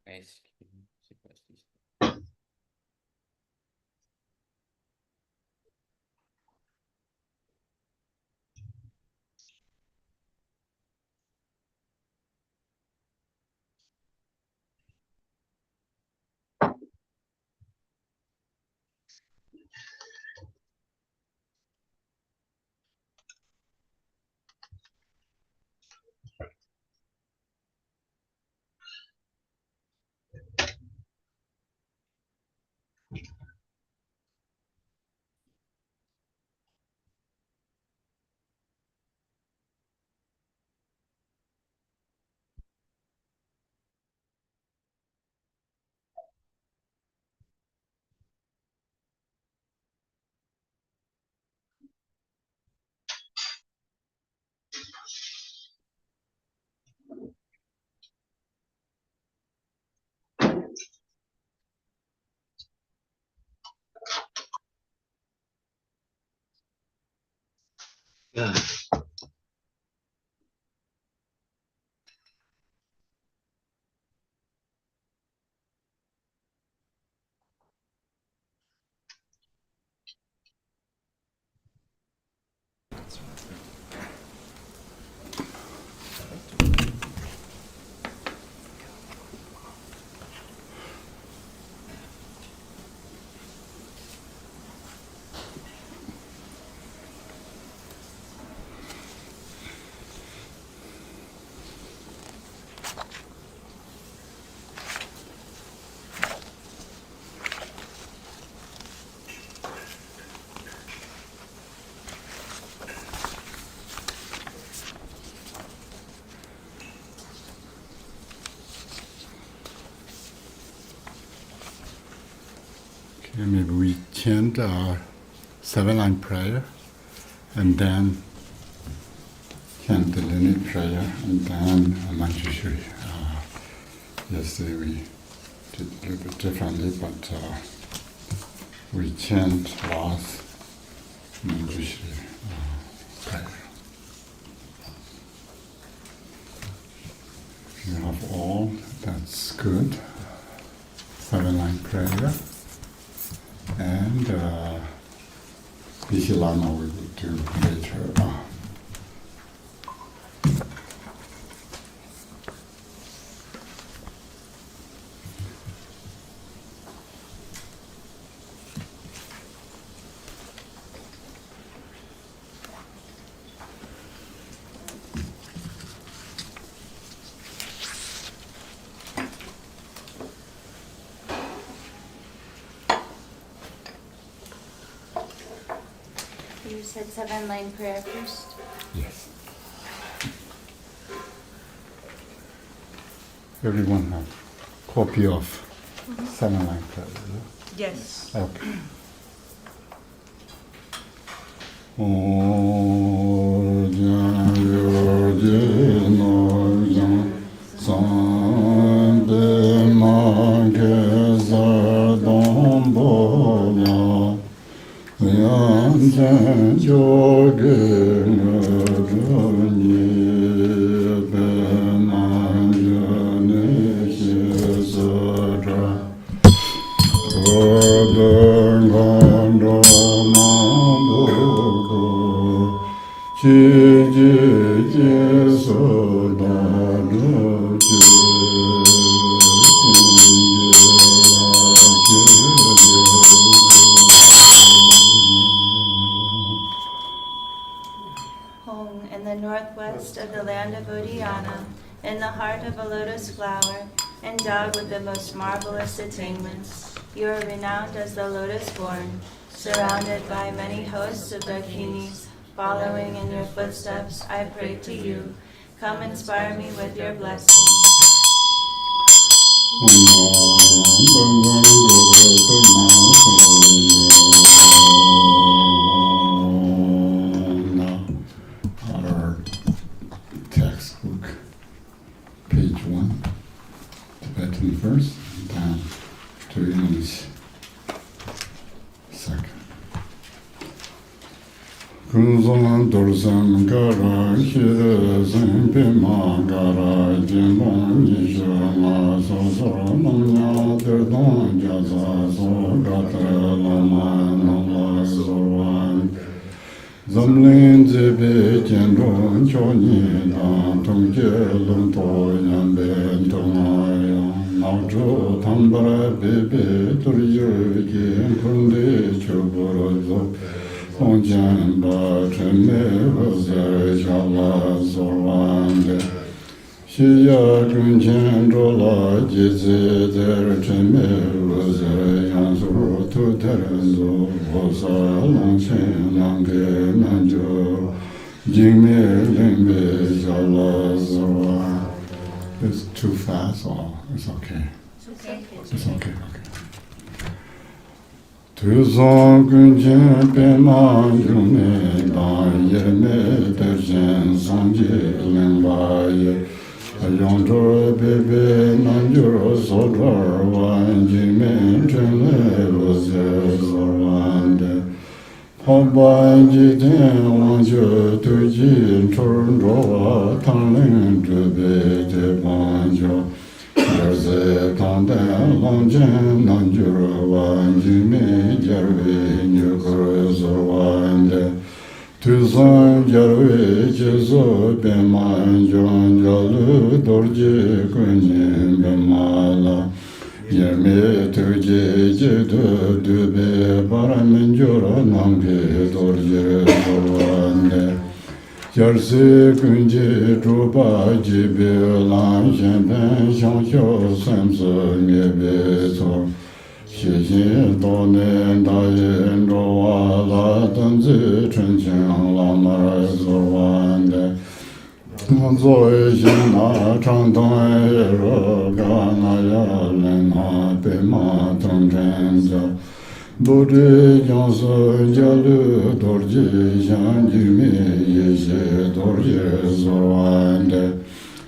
Guys, Yeah. Okay, maybe we chant our 7-line prayer and then chant the linear prayer and then Manjushri. Yesterday we did a little bit differently, but we chant last Manjushri prayer. If you have all, that's good. 7-line prayer. And Vihilana we will do later. You said 7-line prayer first? Yes. Everyone have copy of 7-line prayer? Yes. Okay. Home, in the northwest of the land of Odiana, in the heart of a lotus flower, endowed with the most marvelous attainments, you are renowned as the lotus born, surrounded by many hosts of dakinis. Following in your footsteps, I pray to you. Come inspire me with your blessing. Our textbook, page 1, Tibetan first, down to English second. Kunzon dorsam gara shirezem pima gara jimbon nishama sosoro namya terdon jaza so gata lama nama sorwan zamlin zebe jendron choni na tongje lomto yambe tonaya naujo tambara bebe turyo gen punde choboro Onjamba Treme Rosa Jala Zorwande Shia Gunjen Rola Jize Der Treme Rosa Yansuru Tu Terenzo Rosa Langchen Lange Manjo Jingme Limbe Jala Zorwa. It's too fast or it's okay? It's okay. Tuzon Gunjen Pema Yume Da Yeme Derjen Sanji Limbaye Ayondro Bebe Nanjuro Sodar Wan Jime Treme Rose Zorwande Hoban Jitin Wanjo Tuji Churun Jowa Tanglin Zhube Te Wanjo Yerze Tangden Longjen Nanjur Wanjimi Jerwe Nyukur Zorwande Tuzan Jerwe Jesu Beman Jon Jalu Dorji Kunyin Bemala Yeme Tuji Jidu Dube Baraminjura Nampi Dorji Zorwande Yerse Kunji Druba Jibi Lan Shenpen Shangsho Samsu Nyebe So Xixin Donen Dayin Zhuwa La Tenzi Chunqing Lamar Zorwande Zoi Xin Na Chang Tong Ye Ro Ga Na Ya Len Ha Pe Ma Tong Chen Jia Budi Jiang Su Jia Lu Dorji Xiang Ji Mi Yeshi Dorji Zorwande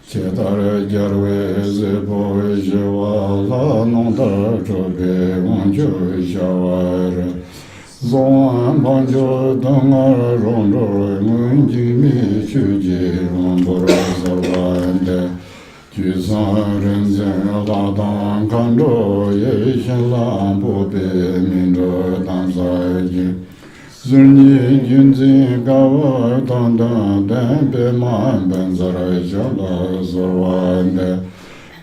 Chetare Jarwe Zepo Shiwa La Nongda Chobe Wancho Shaware Zon Banjo Dangar Rondo Ngun Jimi Chuji Rombora Zawande Jusan Rinzen La Dan Kando Ye Shen La Bobe Mindo Danzaji Zunyi Junzi Gawa Dandan Dambe Man Benzara Jala Zorwande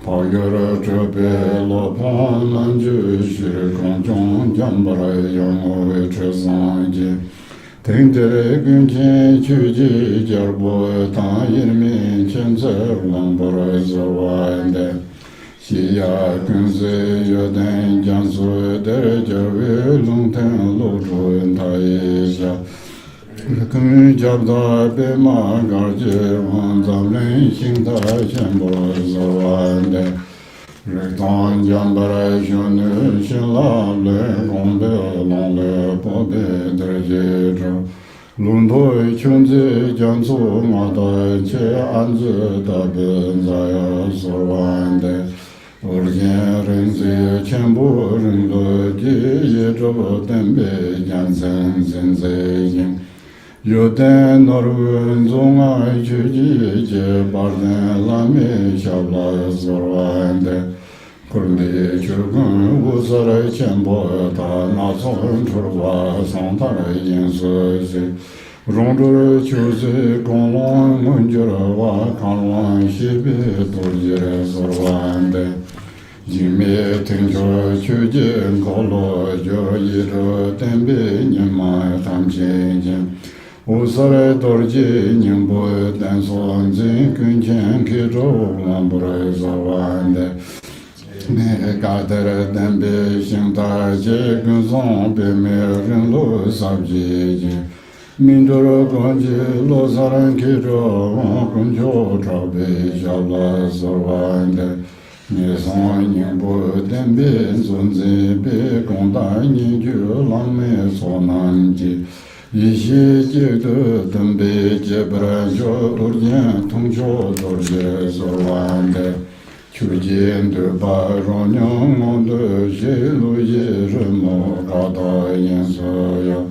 Pagara Chobe Lopon Manjushri Kongchong Jambara Yongo Chezanji Tengdere Gunchen Chuji Jarbo Tan Yirmin Chenze Wambara Zorwande Xia Kunze Yoden Jansu Dere Jarwe Lungten Lojun Taisha Kun Jabda Bema Garje Wanzamlen Xingda Shenbo Zorwande Rektan Jambara Shunu Shinla Le Gongbe Longle Bobe Derje Lundo Chunzi Jansu Mata Che Anzi Dabe Zaya Zorwande Urgen Renzi Khenpo Rinlo Ji Yezho Tenbe Jansen Zenze Yin Yoden Norun Zonga Chuji Je Barden Lame Shabla Zorwande Kurli Chugun Wuzare Khenpo Ta Nason Churwa Santara Yinsu Si Rongzhu Chuzi Gonglong Munjura Wa Kanwan Shibi Dorjire Zorwande Jime Tengcho Chuji Kolo Jo Yiro Tenbi Nyima Tamche Jin Usare Dorji Nyimbo Denson Zin Kunchen Kijo Wambura Zorwande Ne Kadere Tenbi Shinta Je Gunzon Beme Rinlo Sabji Jin Mindoro Gonji Lozaran Kijo Kunjo Trabe Shabla Zorwande Nison Nyingbo Tenbi Zunzi Be Gongda Nyingju Lame Sonanji Yeshi Jidu Tenbi Jebra Jo Urgen Tongjo Dorje Zorwande Chujin Duba Ronyong Mondo Jilu Yirimo Gada Yensoyo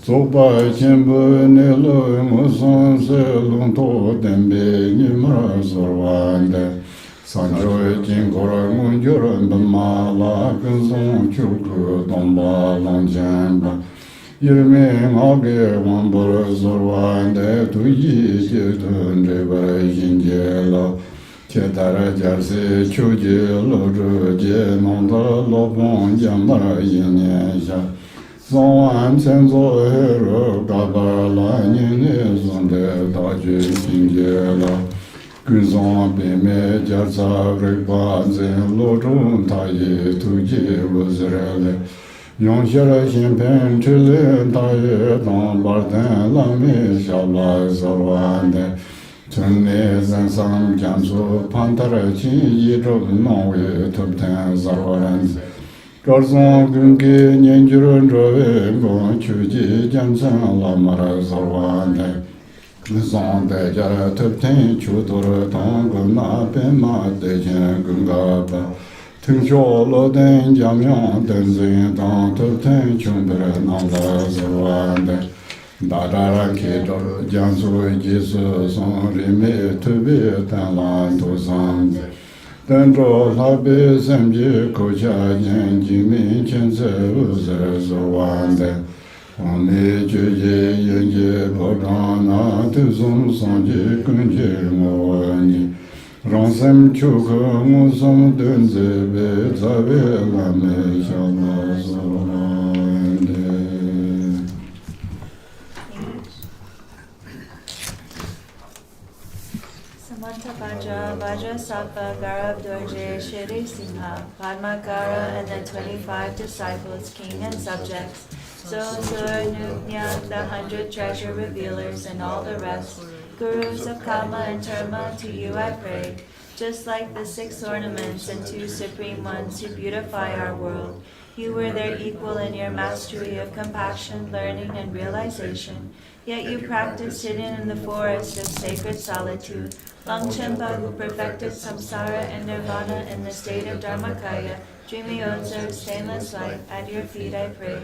Zoba Khenpo Nelo Muson Se Lungto Tenbi Nyimra Zorwande Sanjo Jingora Munjura Bama La Kunzong Chuku Domba Langjenba Yirme Ngage Wambura Zorwande Tuyi Jitun Reba Yinjela Chetara Jarsi Chuji Loju Je Nonda Lopon Jambara Yinyesha Zongwan Senzo Hero Gabala Nyine Zonde Daji Yinjela Kunzong Bime Jarza Rikpa Zen Lojun Tayi Tuji Wuzrele Yongshira Shenpen Chile Tayi Dong Barden Lami Shabla Zorwande Chunne Zensam Jansu Pantara Chin Yidro Nongwe Tupten Zarwaranze Garzon Gungi Nyenjuru Drove Gon Chuji Jansan Lamara Zorwande Zonde Jara Tupten Chudur Tong Guna Pema Dejen Gungaba 听说罗登江阳登真当头腾穷的南大是完的。大扎拉开着江苏几十上人民特别淡蓝土上的。等着他百姓别口下眼睛面前才是完的。我们决定迎接保障那头送上去跟着我你。让心求可我上顿子被在为了没想到是完的。Samanta Vajra, Vajra Sattva, Gaurav Dorje, Shri Simha, Padmakara, and the 25 disciples, king and subjects, Zosur, Nuknya, the 100 treasure revealers, and all the rest, gurus of Kama and Dharma, to you I pray. Just like the 6 ornaments and 2 supreme ones who beautify our world, you were their equal in your mastery of compassion, learning, and realization. Yet you practiced hidden in the forest of sacred solitude. Longchenpa, who perfected samsara and nirvana in the state of Dharmakaya, dreamy Ozer, stainless light, at your feet I pray.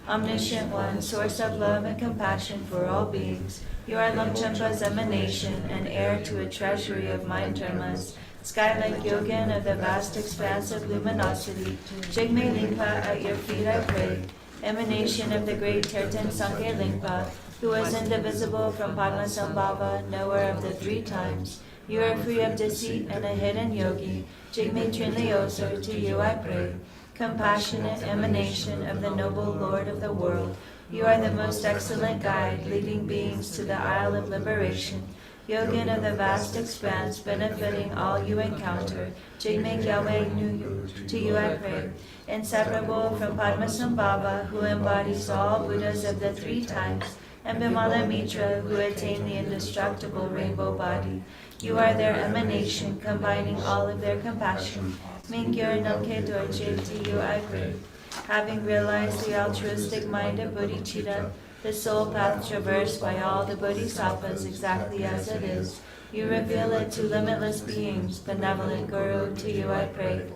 Omniscient One, source of love and compassion for all beings, you are Longchenpa's emanation and heir to a treasury of mind dharmas. Sky-like yogin of the vast expanse of luminosity, Jigme Lingpa, at your feet I pray. Emanation of the great Tirtan Sangye Lingpa, who was indivisible from Padmasambhava, knower of the 3 times. You are free of deceit and a hidden yogi. Jigme Trinli Ozer, to you I pray. Compassionate emanation of the noble Lord of the world, you are the most excellent guide, leading beings to the Isle of Liberation. Yogin of the vast expanse, benefiting all you encounter. Jigme Gyalme, to you I pray. Inseparable from Padmasambhava, who embodies all Buddhas of the 3 times, and Bimala Mitra, who attained the indestructible rainbow body. You are their emanation, combining all of their compassion. Mingyur Namke Dorje, to you I pray. Having realized the altruistic mind of bodhicitta, the soul path traversed by all the bodhisattvas exactly as it is, you reveal it to limitless beings. Benevolent Guru, to you I pray.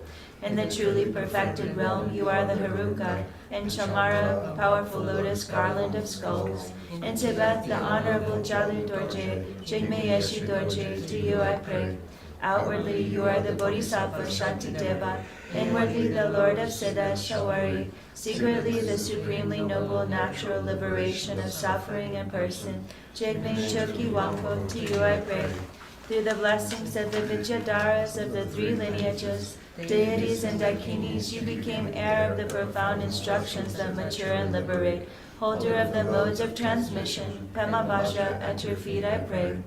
In the truly perfected realm, you are the Haruka. In Chamara, powerful lotus garland of skulls. In Tibet, the honorable Jalu Dorje, Jigme Yeshi Dorje, to you I pray. Outwardly, you are the Bodhisattva Shantideva. Inwardly, the Lord of Siddha, Shawari. Secretly, the supremely noble natural liberation of suffering in person. Jigme Choki Wangpo, to you I pray. Through the blessings of the Vidyadharas of the 3 lineages, deities and dakinis, you became heir of the profound instructions that mature and liberate. Holder of the modes of transmission, Pema Vajra, at your feet I pray.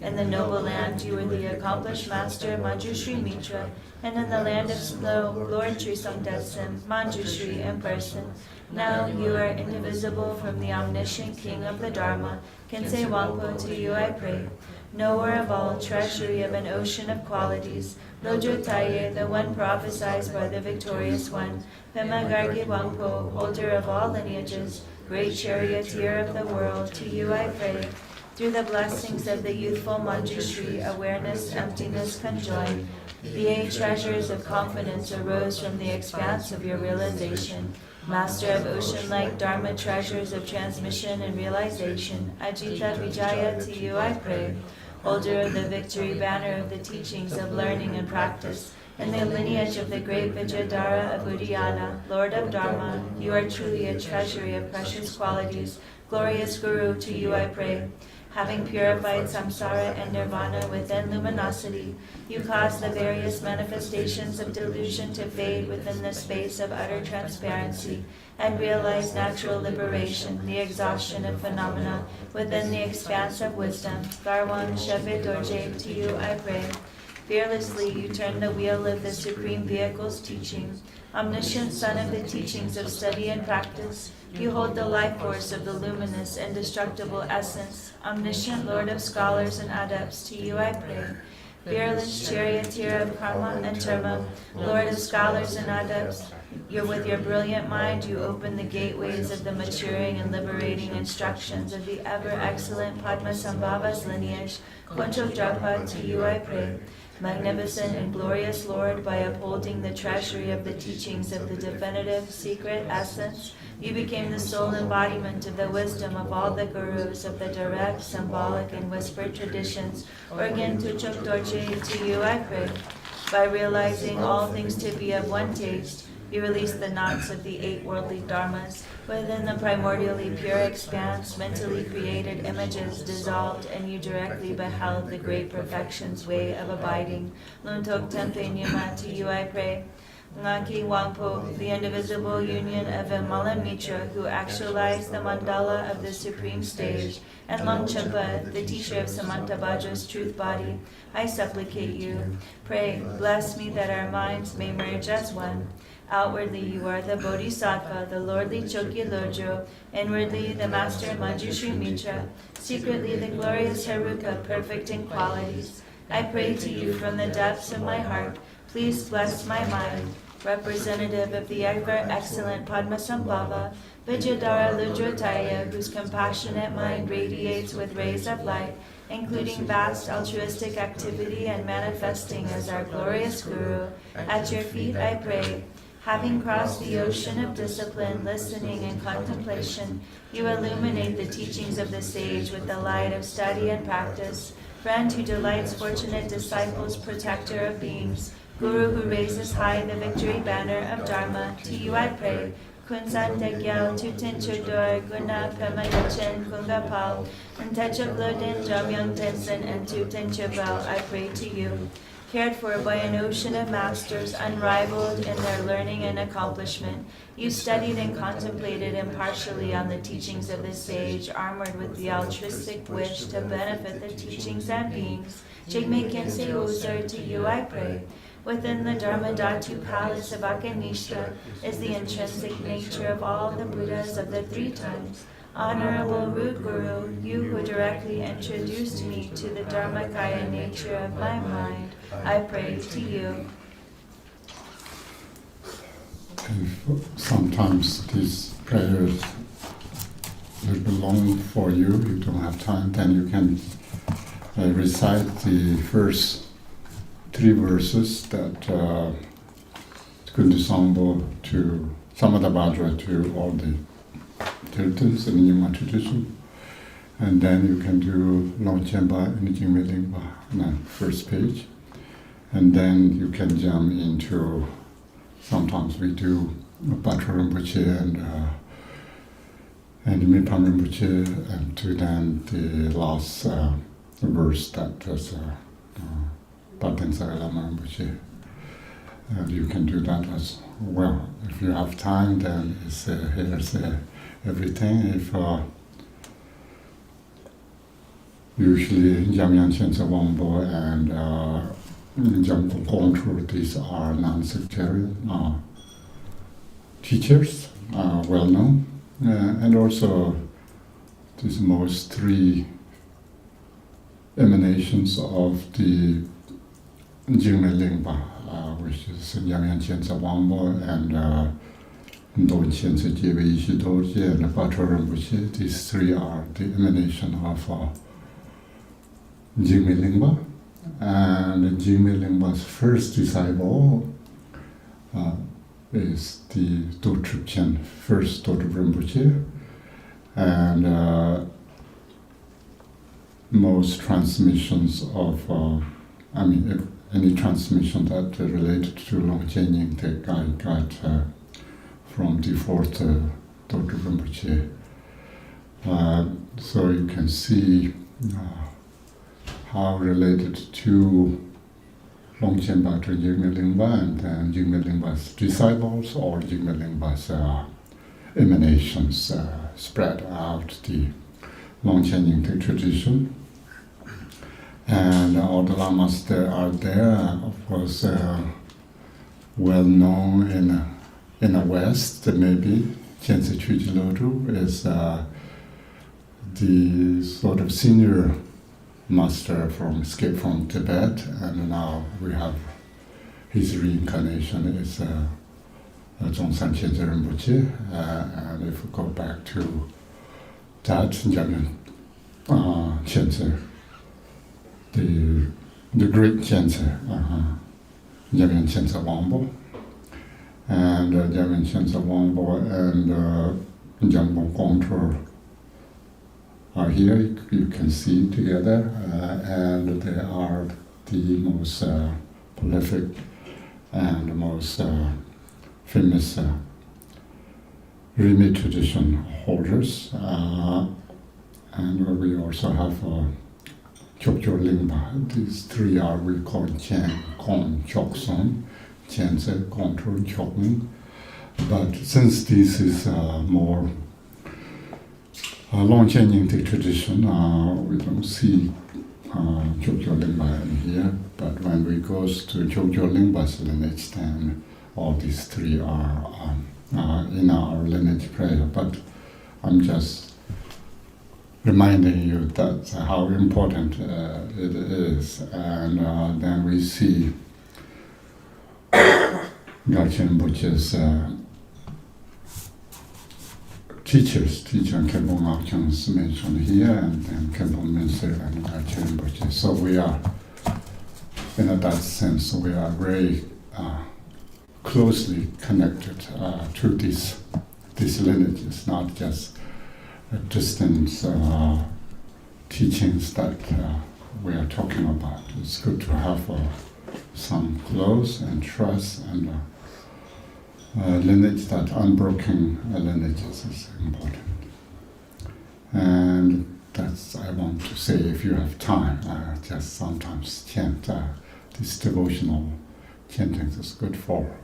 In the noble land, you were the accomplished master, Manjushri Mitra, and in the land of snow, Lord Trisongdesim, Manjushri in person. Now you are indivisible from the omniscient king of the Dharma. Khenpo Wangpo, to you I pray. Knower of all, treasury of an ocean of qualities, Lodro Taye, the one prophesied by the victorious one, Pema Gargi Wangpo, holder of all lineages, great charioteer of the world, to you I pray. Through the blessings of the youthful Manjushri, awareness, emptiness conjoined, the 8 treasures of confidence arose from the expanse of your realization. Master of ocean-like Dharma treasures of transmission and realization, Ajita Vijaya, to you I pray. Holder of the victory banner of the teachings of learning and practice, in the lineage of the great Vidyadhara of Udayana, Lord of Dharma, you are truly a treasury of precious qualities. Glorious Guru, to you I pray. Having purified samsara and nirvana within luminosity, you cause the various manifestations of delusion to fade within the space of utter transparency, and realize natural liberation, the exhaustion of phenomena within the expanse of wisdom. Garwan Shebe Dorje, to you I pray. Fearlessly you turn the wheel of the Supreme Vehicle's teaching. Omniscient Son of the teachings of study and practice, you hold the life force of the luminous, indestructible essence. Omniscient Lord of scholars and adepts, to you I pray. Fearless charioteer of karma and dharma, Lord of scholars and adepts, with your brilliant mind you open the gateways of the maturing and liberating instructions of the ever-excellent Padmasambhava's lineage. Kuncho Drapa, to you I pray. magnificent and glorious Lord, by upholding the treasury of the teachings of the definitive, secret essence, you became the sole embodiment of the wisdom of all the gurus of the direct, symbolic, and whispered traditions. Organ Tuchuk Dorje, to you I pray. By realizing all things to be of one taste, you release the knots of the 8 worldly dharmas. Within the primordially pure expanse, mentally created images dissolved, and you directly beheld the great perfection's way of abiding. Luntok Tempe Nyuma, to you I pray. Ngaki Wangpo, the indivisible union of Vimalan Mitra, who actualized the mandala of the supreme stage, and Longchenpa, the teacher of Samantabhadra's truth body, I supplicate you. Pray, bless me that our minds may merge as one. Outwardly you are the Bodhisattva, the lordly Chokyi Lodro, inwardly the master Manjushri Mitra, secretly the glorious Haruka, perfect in qualities. I pray to you from the depths of my heart, please bless my mind, representative of the ever-excellent Padmasambhava, Vijayadhara Ludrotaya, whose compassionate mind radiates with rays of light, including vast altruistic activity and manifesting as our glorious Guru. At your feet I pray. Having crossed the ocean of discipline, listening, and contemplation, you illuminate the teachings of the sage with the light of study and practice. Friend who delights fortunate disciples, protector of beings, Guru who raises high the victory banner of Dharma, to you I pray. Kunsan Tekyal, Tutin Chodor, Guna Pemayachen, Kungapal, and Techablodin, Jamyang Tensen, and Tutin Chobal, I pray to you. Cared for by an ocean of masters, unrivaled in their learning and accomplishment, you studied and contemplated impartially on the teachings of the sage, armored with the altruistic wish to benefit the teachings and beings. Jigme Kensei Ozer, to you I pray. Within the Dharmadhatu palace of Akanishta is the intrinsic nature of all the Buddhas of the 3 times. Honorable Root Guru, you who directly introduced me to the Dharmakaya nature of my mind, I pray to you. Sometimes these prayers will be long for you. You don't have time, then you can recite the first 3 verses that Kundusangbo to Samadabhadra to all the Tiltons in the Nyingma tradition. And then you can do Longchenpa and Jingme Lingpa on the first page. And then you can jump into, sometimes we do Patra Rinpoche and Mipam Rinpoche, and to then the last verse that was Paten Sagalama Rinpoche. And you can do that as well. If you have time, then it's, here's everything. If usually Jamyang Chensa Wangbo and Jampo Gongchu, these are non-sectarian teachers, well known, and also these most 3 emanations of the Jingme Lingpa, which is Jamyang Chensa Wangbo and Ndon Chensa Jebe Yeshi Dorje and Patra Rinpoche. These 3 are the emanation of Jingme Lingpa. And Jingme Lingpa's first disciple is the Dortrup Chen, first Dortrup Rinpoche, and most transmissions of, any transmission that related to Longchenying that I got from the 4th Dortrup Rinpoche. So you can see how related to Longchenpa to Jingme Lingpa, and then Jingme Lingpa's disciples or Jingme Lingpa's emanations spread out the Longchenying tradition. And all the lamas that are there, of course, well known in the West, maybe Chense Chuji Lodru is the sort of senior master escaped from Tibet, and now we have his reincarnation is Zhongshan Chense Rinpoche, and if we go back to that, Jamyang Chense, the the great Chense, Jamin Chense Wambo, and Jamin Chense Wambo and Jambo Control are here. You can see together, and they are the most prolific and most famous Rimi tradition holders. And we also have Chokcho Lingpa. These three are we call Chen, Kong, Chokson, Chense, Control, Chokun. But since this is more long-changing the tradition, we don't see Chokcho Lingpa in here. But when we go to Chokcho Lingpa's lineage, then all these three are in our lineage prayer. But I'm just reminding you that how important it is. And then we see Gachin Buch's teachers, teacher Khenpo Ngakchang's mentioned here, and then Khenpo Minster and Gachin Buch. So we are, in that sense, we are very closely connected to these lineages, not just distant teachings that we are talking about. It's good to have some close and trust and lineage, that unbroken lineages is important. And that's, I want to say, if you have time, just sometimes chant these devotional chantings is good for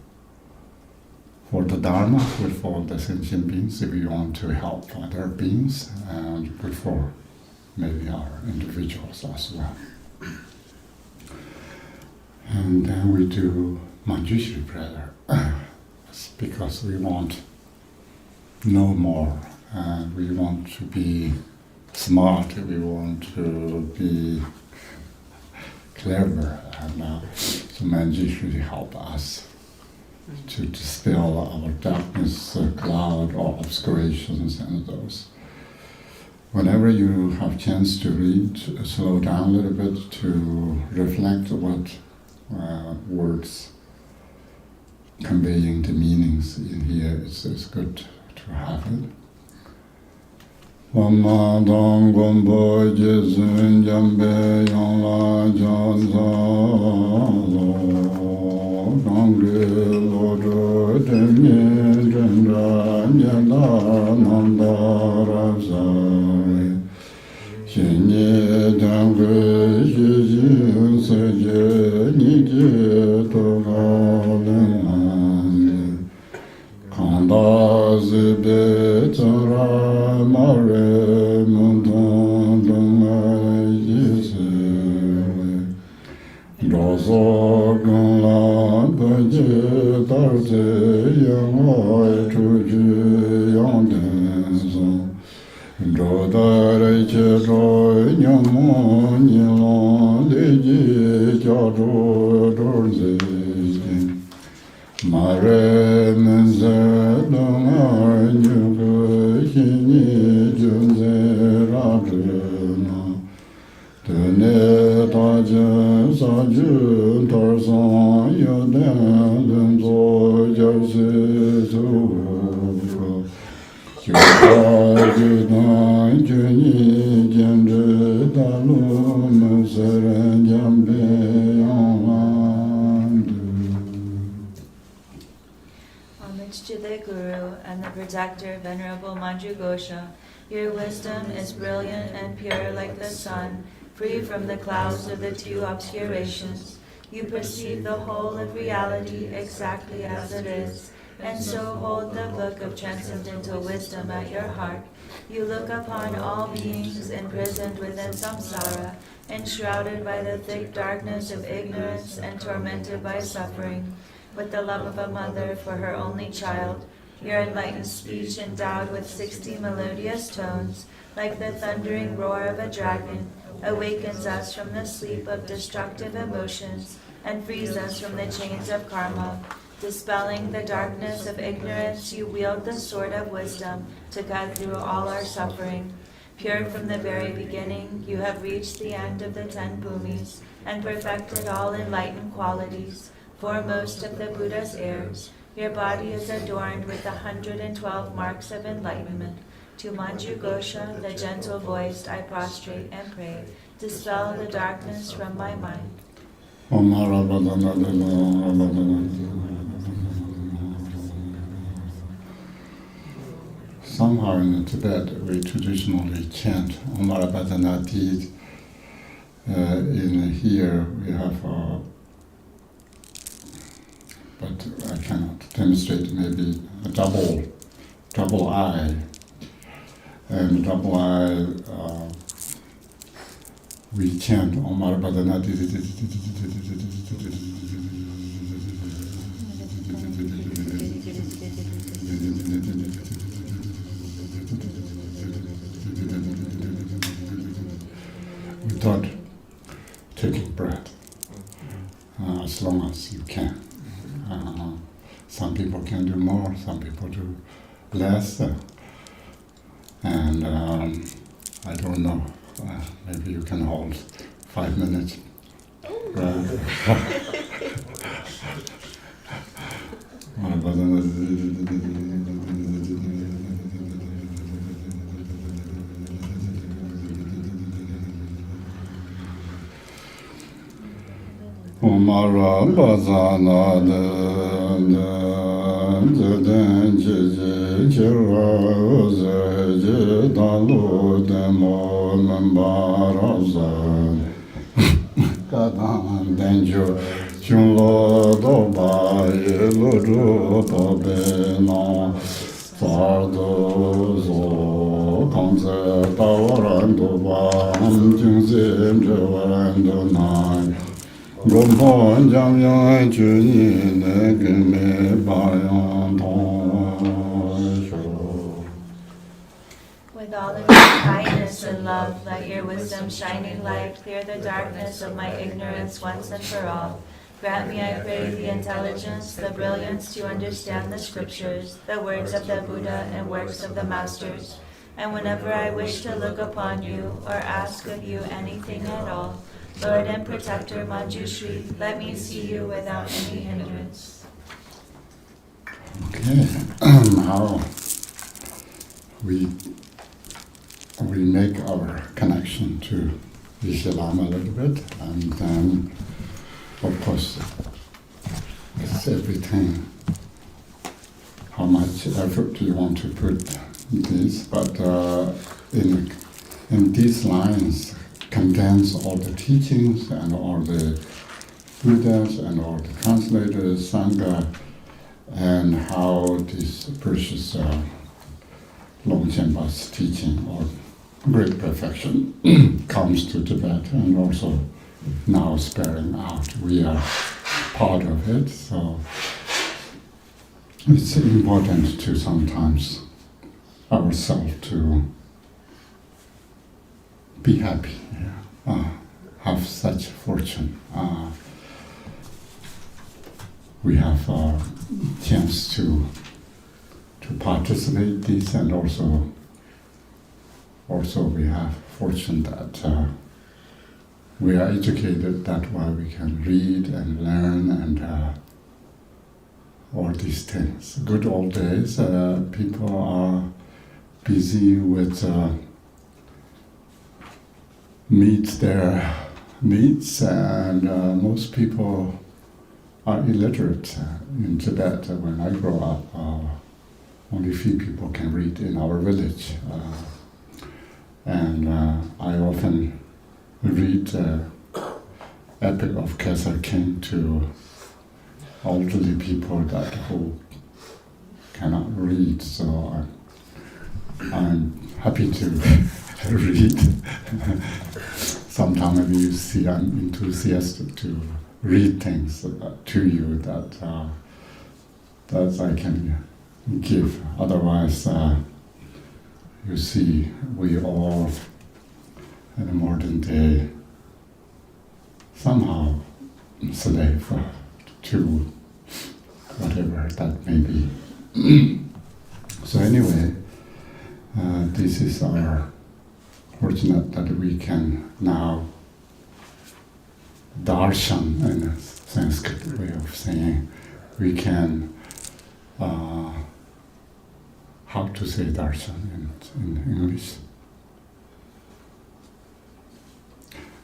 the Dharma, good for the sentient beings if you want to help other beings, and good for maybe our individuals as well. And then we do Manjushri prayer because we want to know more, and we want to be smart, we want to be clever, and so Manjushri help us to dispel our darkness, cloud, or obscurations, and those. Whenever you have chance to read, slow down a little bit to reflect what words conveying the meanings in here. It's good to have it. Wama dong gombo jizun jambe yang la jan za lo gangge lo do demye jendra nyanda nanda razai shenye dangge jizun seje nije to galen kanda zebe tara mare mundan dunga jise dozo gala baje darze yang chuju yang denzo dodare che ro nyamo nyilo leji jaro dorze mare menze dunga nyugo hini junze radrena tene taje sajun tarzan yoden lenzo jarse zuro yuka judan juni jendre dalu meseren jambe yanlandu. Homage to the Guru and the Protector, Venerable Manju Gosha. Your wisdom is brilliant and pure like the sun, free from the clouds of the two obscurations. You perceive the whole of reality exactly as it is, and so hold the book of transcendental wisdom at your heart. You look upon all beings imprisoned within samsara, enshrouded by the thick darkness of ignorance and tormented by suffering. With the love of a mother for her only child, your enlightened speech endowed with 60 melodious tones, like the thundering roar of a dragon, awakens us from the sleep of destructive emotions and frees us from the chains of karma. Dispelling the darkness of ignorance, you wield the sword of wisdom to cut through all our suffering. Pure from the very beginning, you have reached the end of the 10 bhumis. and perfected all enlightened qualities, foremost of the Buddha's heirs. Your body is adorned with 112 marks of enlightenment. To Manju Gosha, the gentle voiced, I prostrate and pray. Dispel the darkness from my mind. Somehow in Tibet we traditionally chant Omarabadanati. In here we have, but I cannot demonstrate, maybe a double I. And double I, we chant Omarabadanati. Without taking breath, as long as you can. Some people can do more, some people do less, and I don't know, maybe you can hold 5 minutes. Omara bazana den ji jira ze dalu demo membarazan kadan denjo junlo do ba yelo do beno fardo zo kanze tawarando ba jingze jwarando nai With all the kindness and love, let your wisdom shining light clear the darkness of my ignorance once and for all. Grant me, I pray, the intelligence, the brilliance to understand the scriptures, the words of the Buddha and works of the masters. And whenever I wish to look upon you or ask of you anything at all, Lord and Protector Manjushri, let me see you without any hindrance. Okay, now we make our connection to Yeshi Lama a little bit, and then, of course, it's everything. How much effort do you want to put in this? But in these lines, condense all the teachings and all the Buddhas and all the translators, Sangha, and how this precious Longchenpa's teaching or great perfection comes to Tibet, and also now spreading out. We are part of it, so it's important to sometimes ourselves to be happy, have such fortune. We have a chance to participate this, and also we have fortune that we are educated. That why we can read and learn and all these things. Good old days, people are busy with meet their needs, and most people are illiterate in Tibet. When I grow up, only few people can read in our village, and I often read Epic of Kesar King to elderly people who cannot read, so I'm happy to read. Sometimes maybe you see I'm enthusiastic to read things to you that I can give. Otherwise, you see, we all in the modern day somehow slave to whatever that may be. So anyway, this is our fortunate that we can now darshan in a Sanskrit way of saying. We can, how to say darshan in English?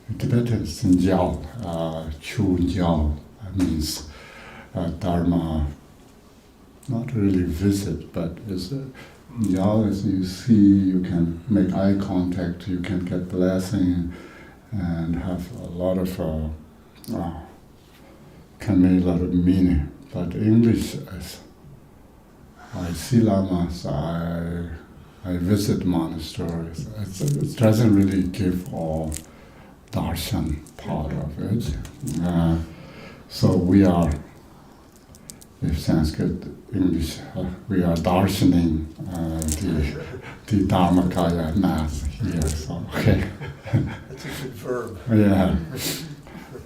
In Tibetan it's jiao, chu jiao means dharma, not really visit, but it's jiao as you see, you can make eye contact, you can get blessing, and have a lot of, can make a lot of meaning. But English, I see lamas, I visit monasteries, it doesn't really give all darshan part of it. So we are, with Sanskrit, English, we are darshaning the Dharmakaya Mass here, so okay. That's a good verb. Yeah.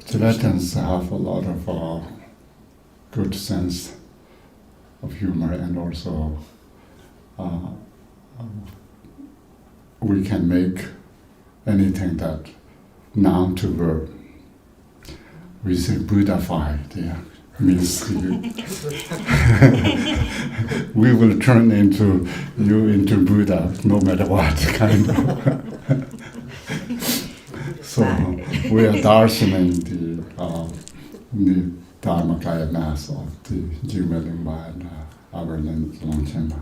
Tibetans have a lot of good sense of humor, and also we can make anything that noun to verb. We say Buddhified, yeah. Means we will turn you into Buddha no matter what, kind of. So we are darshaning the Dharmakaya Mass of the Jigme Lingpa and Aberlin Longchenpa.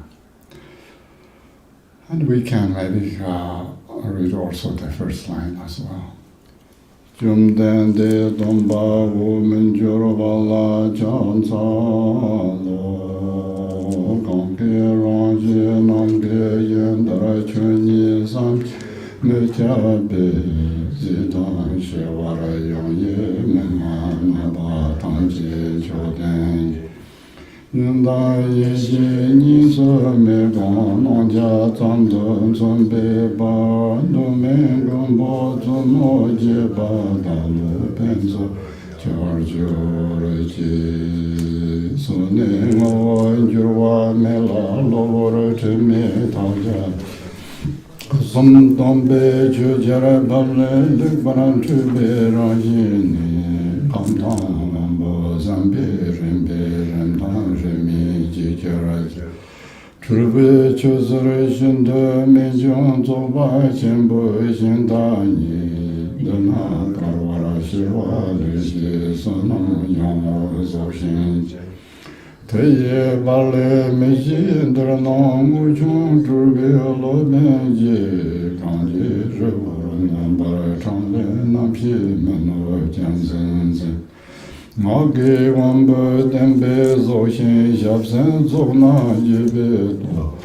And we can maybe read also the first line as well. Jum den de domba wu min jurva la chan sa lo gong ge rang je nam ge yen dara chun yi sam me cha be zi dan she wa ra yong ye me ma na ba tang je cho den yun da ye shi ni so me gong nong jia zang dun zun be ba du me gong bo zun mo je ba da lu pen zo char ju re ji su ne ngo ju wa me la lo re che me ta ja sum dom be ju je re ba le le ba ran tu be ra ji ni kam ta bo zam be ren ta je mi ji je ra Trube chuzure shindu minjung zoba chenpo shinda ni dana karwara shirwa leshi sonam yong zo shin teye bale meshi drana muchung trube lo benji kanji rivu nambara changle namshi meno jansen zen Magi wamba tembe zo shin shabsen zo na jibe do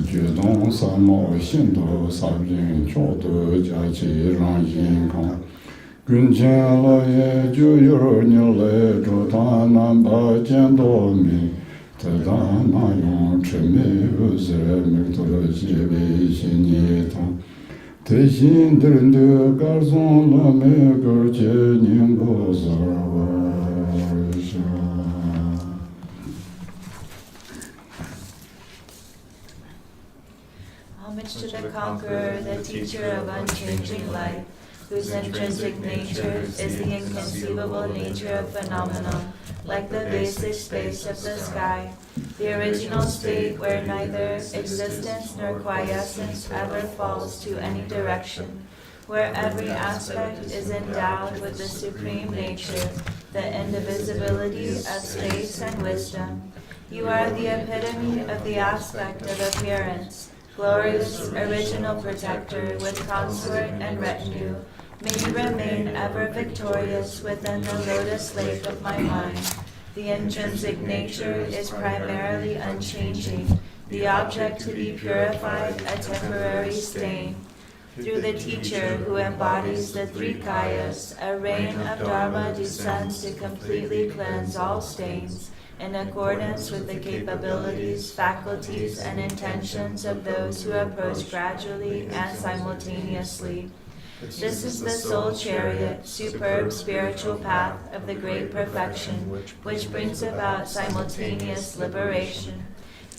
Judong samo shindo sabjin chodo jachi rang yin kong Gun chen lo ye ju yor nyo le zho ta nan ba jian do mi Te da na yong che me u zire mi to le jibe xin yi tong Te xin dirin de gar zon la me gar che nying bo zar wa Homage to the Conqueror, the teacher of unchanging life, whose intrinsic nature is the inconceivable nature of phenomenon, like the basic space of the sky, the original state where neither existence nor quiescence ever falls to any direction, where every aspect is endowed with the supreme nature, the indivisibility of space and wisdom. You are the epitome of the aspect of appearance, glorious original protector with consort and retinue. May you remain ever victorious within the lotus lake of my mind. The intrinsic nature is primarily unchanging, the object to be purified a temporary stain. Through the teacher who embodies the three kayas, a rain of Dharma descends to completely cleanse all stains, in accordance with the capabilities, faculties, and intentions of those who approach gradually and simultaneously. This is the soul chariot, superb spiritual path of the great perfection, which brings about simultaneous liberation.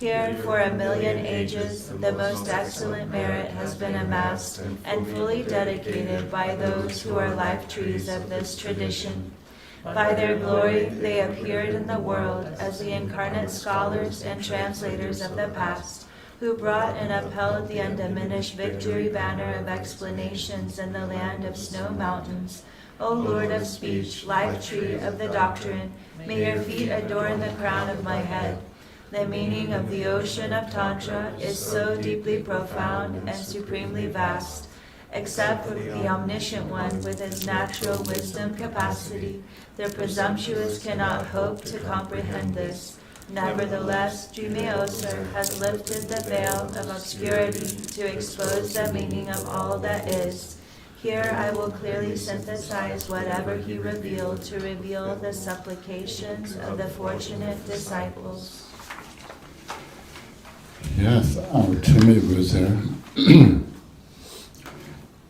Here, for 1,000,000 ages, the most excellent merit has been amassed and fully dedicated by those who are life trees of this tradition. By their glory, they appeared in the world as the incarnate scholars and translators of the past, who brought and upheld the undiminished victory banner of explanations in the land of snow mountains. O Lord of speech, life tree of the doctrine, may your feet adorn the crown of my head. The meaning of the ocean of Tantra is so deeply profound and supremely vast. Except for the omniscient one with his natural wisdom capacity, the presumptuous cannot hope to comprehend this. Nevertheless, Jumeoser has lifted the veil of obscurity to expose the meaning of all that is. Here I will clearly synthesize whatever he revealed to reveal the supplications of the fortunate disciples. Yes, our Timmy was there.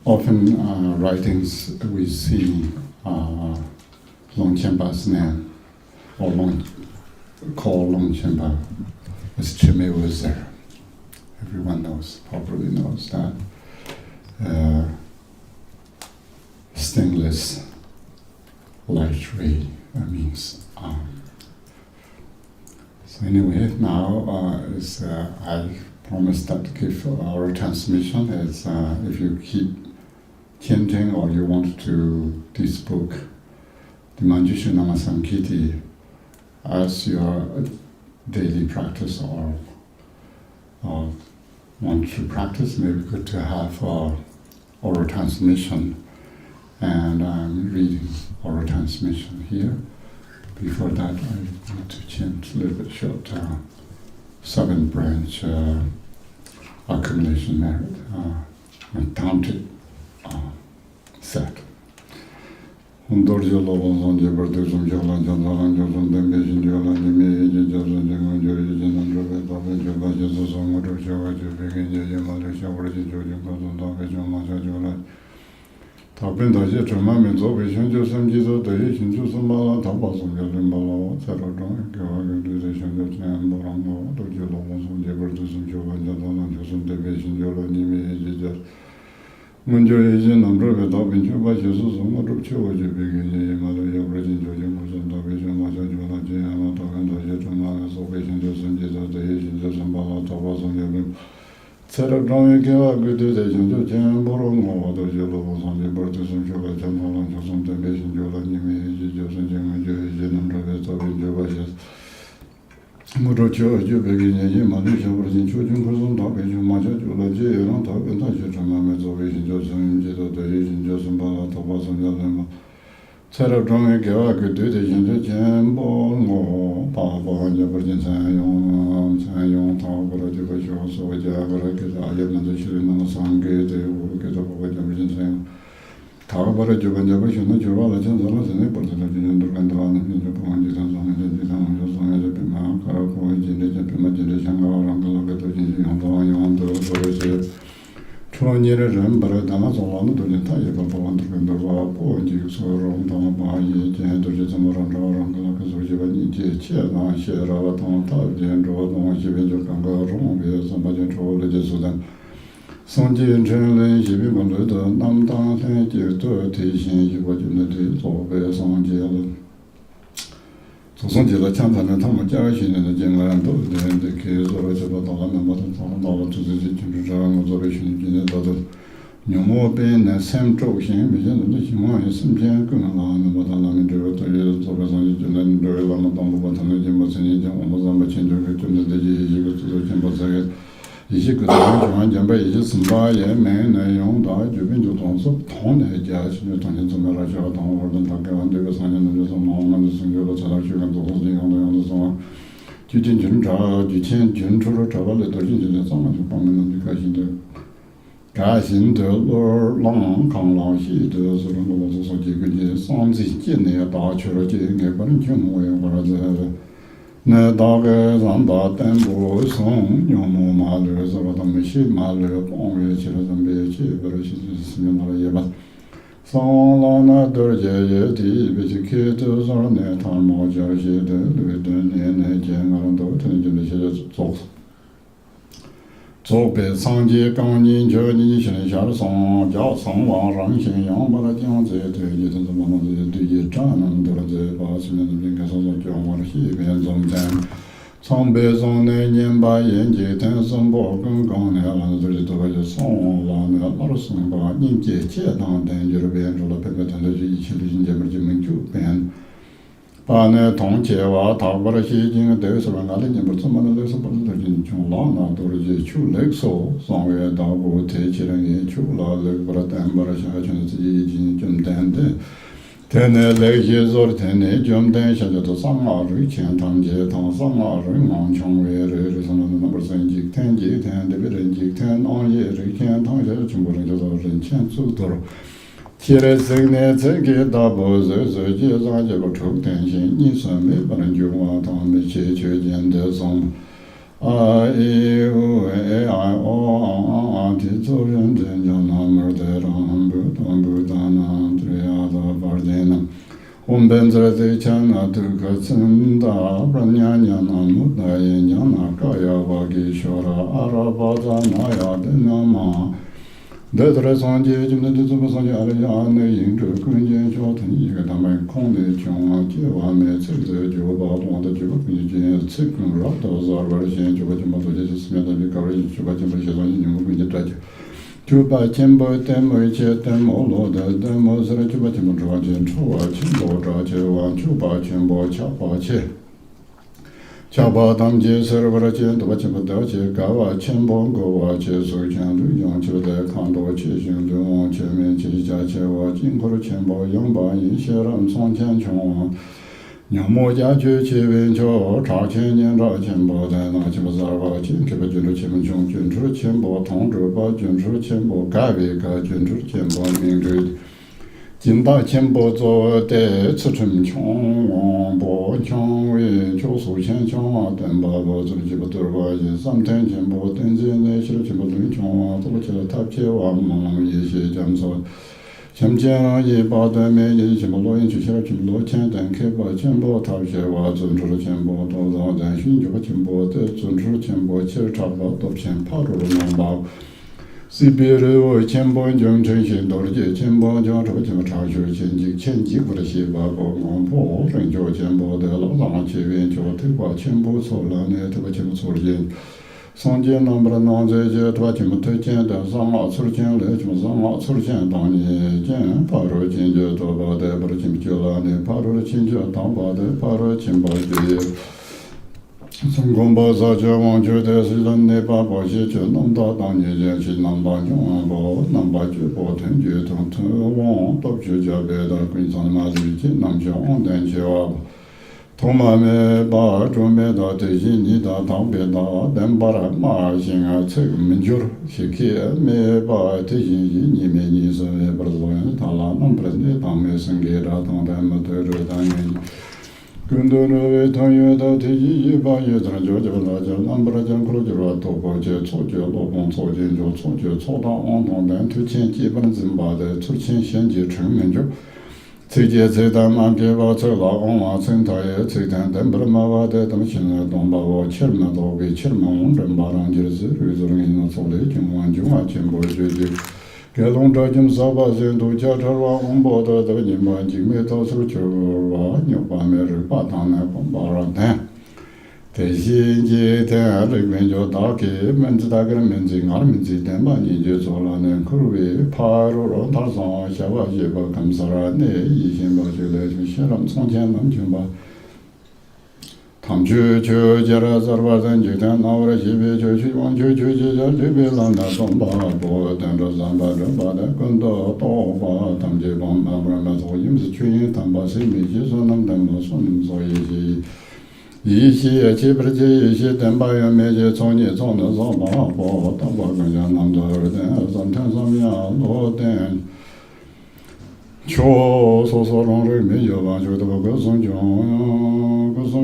Often writings we see Longchenpa's name, or call Longchenpa as Timmy was there. Everyone probably knows that. Stainless light ray, that means. So anyway, now I promised that to give our transmission is if you keep chanting or you want to this book, the Manjushri Namasamgiti, as your daily practice or want to practice, maybe good to have oral transmission. And I'm reading oral transmission here. Before that, I want to chant a little bit short 7-branch accumulation merit, counted set. 답변 다시 정말면 조배 현조 삼지도 대의 신주 선발라 답아서 열림발라 새로로 교육을 대신에 전부랑 도지로 원송 제벌도 좀 교관자는 교선 대배 신조로 님이 이제 먼저 이제 남로에 답변 줘봐 주셔서 정말로 채워줘 begin에 말로 여버진 조정 무슨 답변 좀 맞아 주나 제 하나 답변 다시 정말서 배신조 선지도 대의 신조 선발라 답아서 열림 Cerabron Gava good decision to Jamboron or the Jolo on the Bortus and Jola Jamal and Joson Temptation Jola Nimi, Joson Jim and Rabbit of Jovas. Murocho, you begin a Malaysia was in children for some topic, you much Jola J and top and touch your mammoth of Joson, Jeto, the Asian Joson Bala, Tobas and Yalama. Cerabron Gava good decision to Jambon or Papa and Jefferson Sayon, Tower, so I have Manjushri Namasamgiti, who get up with everything. Talk about a job and Javation, not your other chance, and neighbors of the Gandran, and the Pontis and Son of the Pima, Karapo, imagination, or Uncle Gatojin, on the Tronyeran, but Amazon to the entire Papa, and the Rapo, and you saw wrong Tama, and to just a more Uncle Gatojin, share our tongue, and draw on Shivijo can go wrong with somebody troll the Sudan. Sonji and Chen she be one of the Namdan, thank you to teaching you what you need to obey Sonji. So Sonji la Chanta and Tamajashi and the general and the case of a dollar and to the general observation in the no more being the same trojan, which is the more is some young and what I'm into to use of a and very long about what I'm doing was in almost a much into the you go to the temple. You could join by just buy a man, a young dog, you've been to Tonso, Ton, a judge, you turn into Maraja, or the Taka, and there was an and the singular selection of the holding on the song. You didn't draw, you can't travel the Dojin, so much prominent because you do. 改行得罗浪康老西得是龙罗子说这个的上次今年大去了这个不能听我也我说这那大概让大单不送牛毛马的是吧他们去马的帮月去了准备去不是去是那了也吧上了那多节也的别去开头上那他毛家些的对的年年见俺都听见那些做左北长街刚宁就你现下的上家上网上信仰把它讲这对你这怎么弄这对一战能得了这把什么人开始说讲我的西边中间长北上那年把眼界天生不跟刚那了这里都就上网那老是把人界界当等就是变出了别个团队就一起旅行节目就没就变把那同街话他把那些经都是了，俺的人不怎么都是不是都人穷了，那都是去求那个手，上月大过提起来也求了，那个把它担把它下全自己已经准担的，天那那些说的天那准担下就都上二瑞钱堂街堂上二瑞忙穷为瑞什么那不是几天几天的别人几天熬夜瑞钱堂下全部人就说人钱走多了。起来生呢，这个大包子自己让这个抽担心，你说没不能就往他们去见得上，啊一五哎啊哦啊的做人真叫那么的让不当那这样子玩的呢，我们本在这前那都可真的，不然娘娘那么大爷娘那个要把给说了，阿拉巴扎那样的那么。得来上街，今天这么上街，阿拉家那迎着关键交通一个他们空的穷啊，街外面走走就把弄的就把关键车跟绕到2万钱，就把这么多这是面的你搞了，就把这么些东西你们关键抓紧，就把钱包带没钱带没落的带没事了，就把这么抓紧，抽啊钱包抓钱完，就把钱包抢把钱。下巴当街是了，把钱都把钱不到钱，搞啊钱包搞啊钱，手钱都用就在看到钱行就往前面去加钱哇，进口的钱包用把一些人上钱穷，娘莫家去去问求查钱年查钱包在那钱不是把钱给把捐出钱不穷，捐出钱包通知把捐出钱包改为个捐出钱包名字。金大钱包做的吃成穷，王包穷为求数钱穷啊，等爸爸做的几不多吧，也3天钱包等着那些钱包真穷啊，做起来他撇完忙一些讲说，像钱啊也把对面的钱包老人去起来钱包钱等开把钱包他撇完存出了钱包多少人寻就把钱包的存出了钱包其实差不多都骗跑出了农包。随便的我钱包将成型到了这钱包将这个钱查询前几步的些把我破人叫钱包的老让前面叫他把钱包错了呢，他把钱包错了钱，上街能不能拿这些他把钱包推荐的上哪出了钱来，就上哪出了钱当年钱跑出钱就多把的把钱包交了呢，跑出了钱就当把的跑出钱包的。成功把啥叫忘觉得是人的把保险就弄到当年人去能把用完包能把就保腾就通网到就叫别的跟上的嘛最近能叫网单去哇同妈们把准备到最近你到当别到等把它马行啊这个门就去看没把最近你们你是不是说他啦能不能你当没生给他当他们对着当年更多的为团员到提议把业者就那就南不拉讲可能就说多保洁错觉落工错建就错觉错到网上但推荐基本真把的出钱先结成门就推荐这单嘛给我走了往往生态也这单但不能嘛我的东西呢东把我切了嘛都给切了嘛我真把人就是有人能做的情况就完全不决定给龙这金沙巴人都叫着我们报的这个人嘛，今没到处就我牛把没人把他那帮把人谈，这些节天这边就打给门子打给门子，俺们这天把你就做了呢，可为爬着了他上下把去把看啥了，那以前把就来就些人从前能就把。他们去接了2人就天拿了西边去往去这边让那东巴不等着3把人把那跟到东巴他们这帮不然嘛说因为是全他们把谁没接说能等嘛说你说一些基本这一些等把人没接从你从那上把不当把跟人他们这的上天上面落等说让人没有吧，就这个松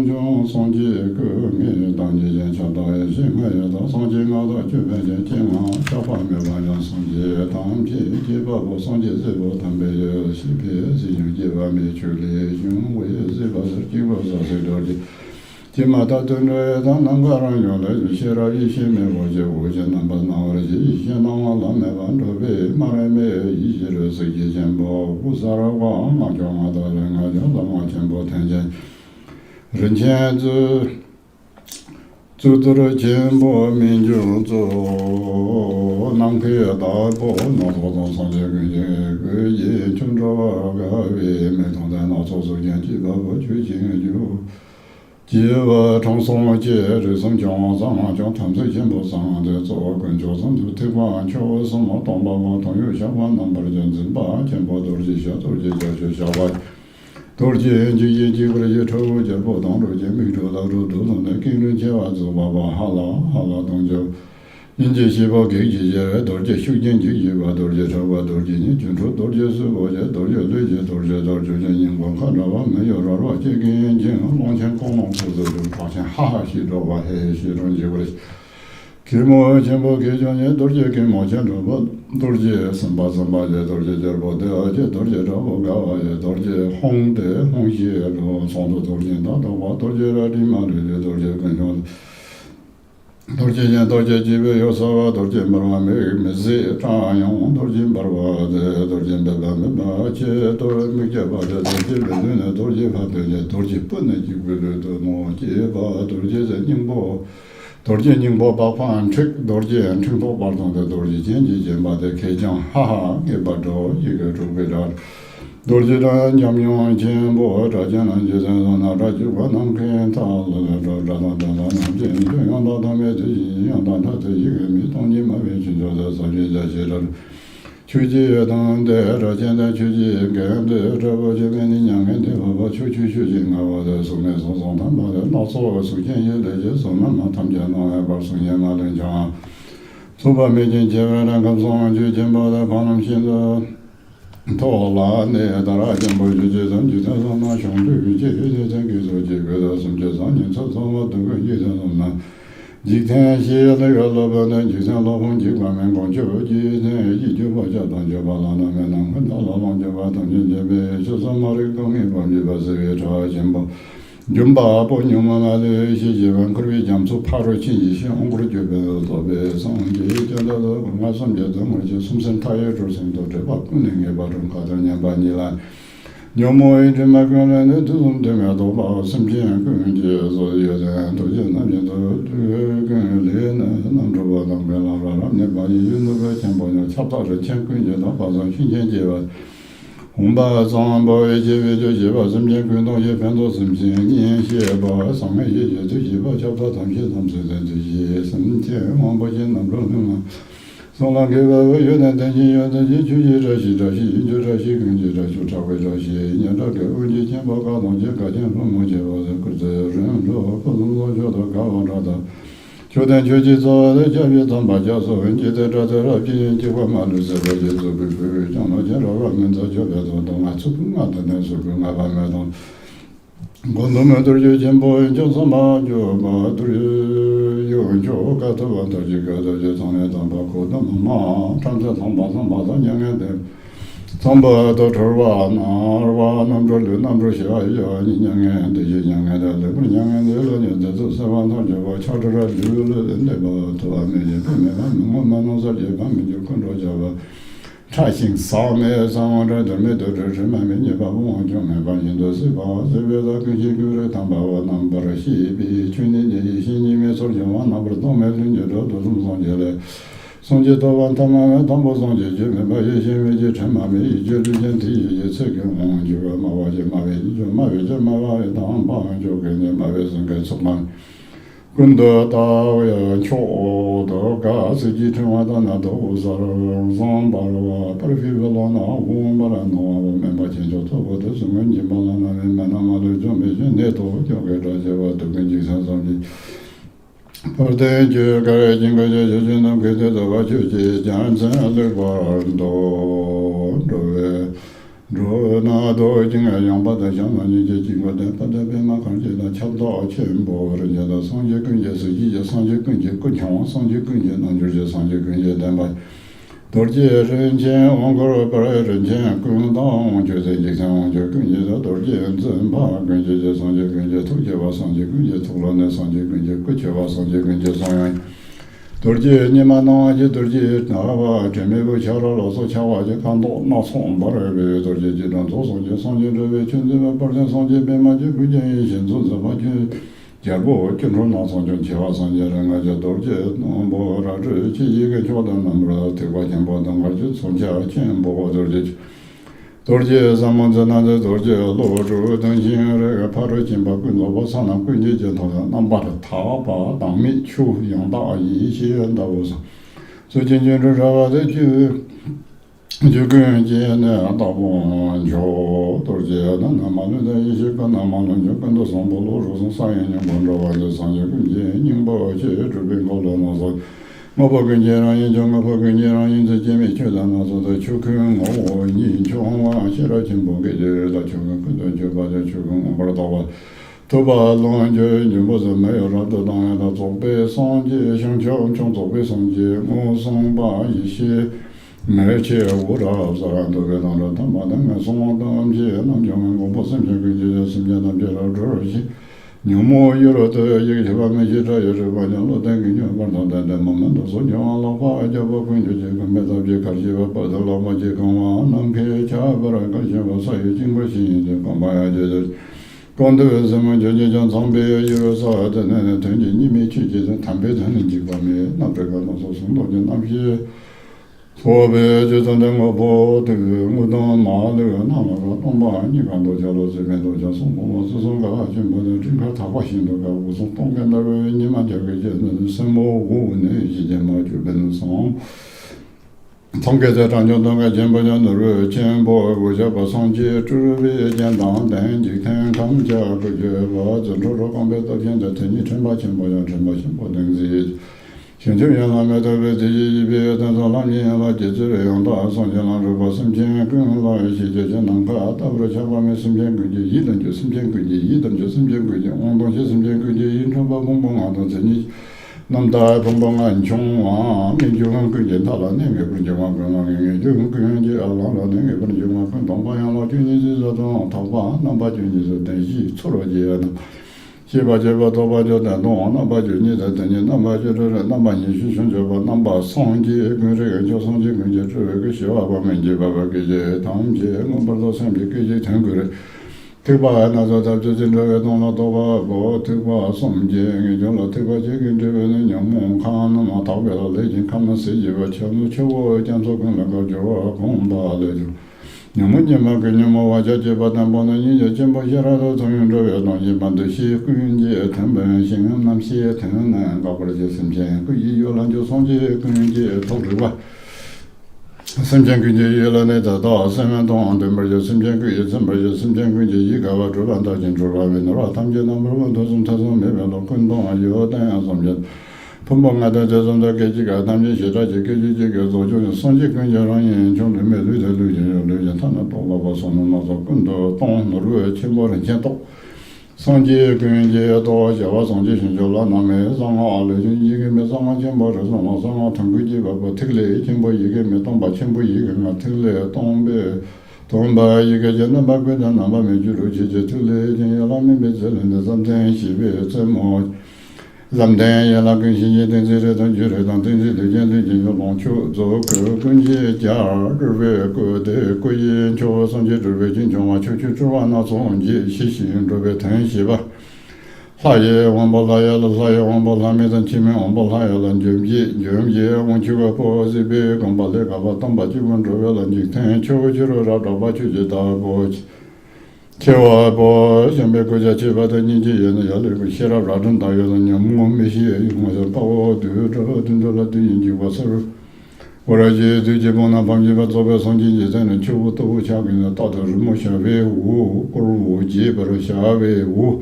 江上街个面当年间下到一些我也到上街我到就反正见啊，小花没完全上街当街街把我上街这个他们有西边是有街把没去的，因为这个是9、20岁的。Jimata Dunre, Nangaran Yola, Shira Yishi Mevoje, Number Nawaji, Yanala Mevandobe, Marame, Yishiro Sijambo, Usarawa, Majamada, Langaja, Machambo Tenjan, Renjanzu, Zudra Jimbo, Minjuzo, Namkia Dabo, Noto Sanjay, Chundra, Meton, also Yanjiba, Juju. 结我从松结日生江上将团队全部上的做跟着上头推广确什么当把我同有相关能把的认真把全部都是小组织教学小班都是研究过的抽结果当中间每周到周都能的跟人接话子爸爸好了东就人家细胞给这些都是修建这些吧都是抽吧都是你军出都是是我这都是对这都是人光看着吧没有说这个眼睛往前光光出就发现哈哈西着吧嘿西着结果给我全部给这些都是给我前着吧都是三八这都是这不的这都是这不高这都是红的红些这上头都是那的话都是这里嘛的都是跟上都是基本有啥都是不嘛没事这样都是不嘛的都是不这都没这吧这都是别的都是发的都是不能几个的都弄这吧都是在宁波都是宁波把饭吃都是成都把东的都是前几天把的开讲哈哈也把着一个准备着都是这娘娘前不这些人就在那这就我能看他了这能见这样到他们这样到他这一个没当你们没去做的所以这些人去接当的这现在去接干的这不这边的娘们的我去进啊我的送来送他们的老说首先也得就送他们他们家那还把送钱嘛人家说把没进接完了刚送去钱包的帮他们现在到了那当然就不去这种就在那兄弟这给说这个的什么这上年车上我都个一种什么今天写那个老板呢就像老公机关门工就今天一句话叫当就把老那边能看到老公就把当就这边就什么的工业帮就把这个查钱包좀 바보 녀마마데 시지만 그렇게 잠수 파로 진지시 엉그러 주변 도배 성지 전다도 뭔가 섬겨도 뭐지 숨선 타이어 조선도 저 바꾸는 게 바로 가더냐 바니라 녀모의 제마가는 좀 되면도 봐 섬지는 그게서 여자 도저 남녀도 그 레나 남조가 남별라라 내 바이 유노가 전보냐 찹다를 챙근제도 봐서 신경제와红巴藏巴一节为就一把身边滚动也变作身边年些把上面也就一把叫他同学他们在这些身天王不见能着呢送了给我有点担心有点去这些就这些跟这就找回这些你这个问题钱包搞东西搞钱什么结果这个人着不能说觉得搞完着的就等学习做的教育长把教授问题在这边计划嘛就是这些做不讲到介绍我们这就别做东啊出工啊等等出工啊方面东我们都是进步就什么就把都是有就搞的完都这个都就从来当包括那么嘛上这从把到年的从把到这哇那么着那么着小呀你年的这年的那不年的了你这是往上就我瞧着这留了那个头发没也没我慢慢说也慢慢就跟着叫吧查询上面上网这都没都这是慢慢也把我就没把现在是把这边的跟些个他把我那把这些比去年的一些年没说就往那不都没人家都这么上去了送去到完他妈当不送去就没把一些为去陈马没一就之前提一次给我就个马我就马为就马为这马为当把就给那马为是给出嘛跟着大呀瞧到个自己成完到那都是上把了把非不老那我把那我们把钱就做过都是我你把那那嘛都准备现在都交给这些我都跟经常上去我的就个经过就能给这个就去讲真的管多对若那都已经养把的相关的这经过的把这边嘛看见了差不多全部人家的上去跟些实际上去跟些更强上去跟些能就是上去跟些蛋白 dorje renchen ongoro pare renchen kundang jose jiksan jo kunje da dorje zenpa kunje je sanje kunje tuje wa sanje kunje tula ne sanje kunje kuche wa sanje kunje sanje dorje nima na je dorje na wa jeme bo chara lo so chawa je kando na song bare be dorje je dan so so je sanje de be chen de ba par sanje be ma je kunje shin zo za ba je Jabo, Kindle Nasan, Chiva Sanjara, Dorje, Nombo, Raja, Chi, Jordan, Number, Tiwajan Bodam, Sonja, Chimbo, Dorje, Dorje, Zamanzana, Dorje, Lord, Dunjin, Parajin, Bakuno, Sana, Kunji, Number, Taba, Dami, Chu, Yanda, Yeshi, and those. So, Jinjin, the Jugunjin, Adabon, Jo, Dorje, Namanu, the Yishika, Namanu, and the Sambolo, Sayan, Bondra, the Sanjin, Nimbo, Rubin, Mobogunjera, Jonga Bogunjera, in the Jimmy Chudan, the Chukun, or Yin Chong, Shirajimbo, the Chukun, Juba, Chukun, Bardava. Toba Longe, you was a mayor of the Long and the Zobe, Sonji, Shang Chong, Zobe, Sonji, Mosong, Ba, Yeshi. Meche ura zara do be don da ma da ma so da je na jong go bo sem je ge sim ja da je ra ro ji nyu mo yo ro de ye ge ba me je da ye ba ja lo da ge nyu ba da da ma ma do so ja lo ba ja bo kun je ge me da je ka je ba da lo ma je kon wa nam ke cha ba ra ga je ba sa ye jing bo xin je ba ma ya je de kon de ze ma je je jang zang be ye ro sa de ne ne ten ji ni me chi je de tan be de ne ji ba me na be ga no so song do je nam je 소배 주선된 거 보드 무동 마르 나마가 동바 니간도 저로 지면도 저 송모 스송가 전부는 진짜 다 하신도가 우선 동간다로 니만 저게 저는 선모 우네 이제 뭐 주변 송 통계자 장년동가 전부년으로 전보 고자바 성지 주르비 전당 단지탄 감자 그저 전로로 공배도 현재 전이 전바 전보연 전보 등지 현재연함에도 제지비에 단서랑이와 제지를 용다 성전랑으로 심진 근라의 시제전 난가 더불어 잡아면 심진 근지 이든지 심진 근지 이든지 심진 근지 온동시 심진 근지 인천바 공공하던 전이 남다 공공한 총와 민주한 근지 달아내게 분정한 건강에 좀 근지 알라라는 분정한 동방향로 준이지도 타바 남바 준이지 대시 초로지야는 제바 도바죠 단동 나바죠 니다 단지 나바죠를 나바니 신선저바 남바 성지 그래 저 성지 근제 저게 시와 보면 이제 바바게 이제 다음제 뭐버도 삼지 그게 된 거래 특바 나서 잡저진저게 동나 도바 뭐 특바 성지 이제로 특바 제긴 저는 영몽 칸은 뭐 답변을 내진 가면 세지가 처음 초고 장소 그런 거 저거 공부하래죠 냐문냐마 그냐마 와자제 바담보는 이제 전부시라도 동영저에 동이 반드시 군지 탐번 신음 남시에 되는 거버지 심전 그 이요란조 성지 군지 도르바 심전 군지 열내다도 세면동 안되면 심전 군지 선버지 심전 군지 이가와 조반다 진조라면으로 담제 넘버원 도좀 타서 매면도 군동 아요단 섬전 본방마다 저선도 계지가 담지 시라지 계지지가 조조 선지 근저랑이 좀 매르들 루지 타나 도바바 손은 나서 근도 동노르 침보는 전도 선지 근제도 저와 선지 신조라 남에 상하 알레 이게 메상한 침보를 상하 통구지 바보 특례 침보 이게 메동 침보 이게 특례 동배 동바 이게 전에 막베다 남아 메주로 지제 특례 진야라미 베절은 선전 시베 쯤모 Zamden yala gunshi ye denzire dan jure dan denzire jen de jin long chu zo ke gunji jia zhe ge de gu yin chu song ji zhe jin chong wa chu chu zhu wa na song ji xi xin zhe ten xi ba la ye wang bo la ya la ye wang bo la me dan qi men wang bo la ya lan jun ye wang chu ge po zi be gong ba le ga ba dang ba ji wen zhe ye lan ji ten chu ji ro ra ba chu ji da bo 제와 뭐 현배国家 제바의 인지에는 열을 시라 라든 다요는 몸매시에 용어서 바오도 저든들도 인지와서 오라지 되지보나 방지바 조배 성진제는 초부터 자기는 다들 모셔베 우 고루지 버셔베 우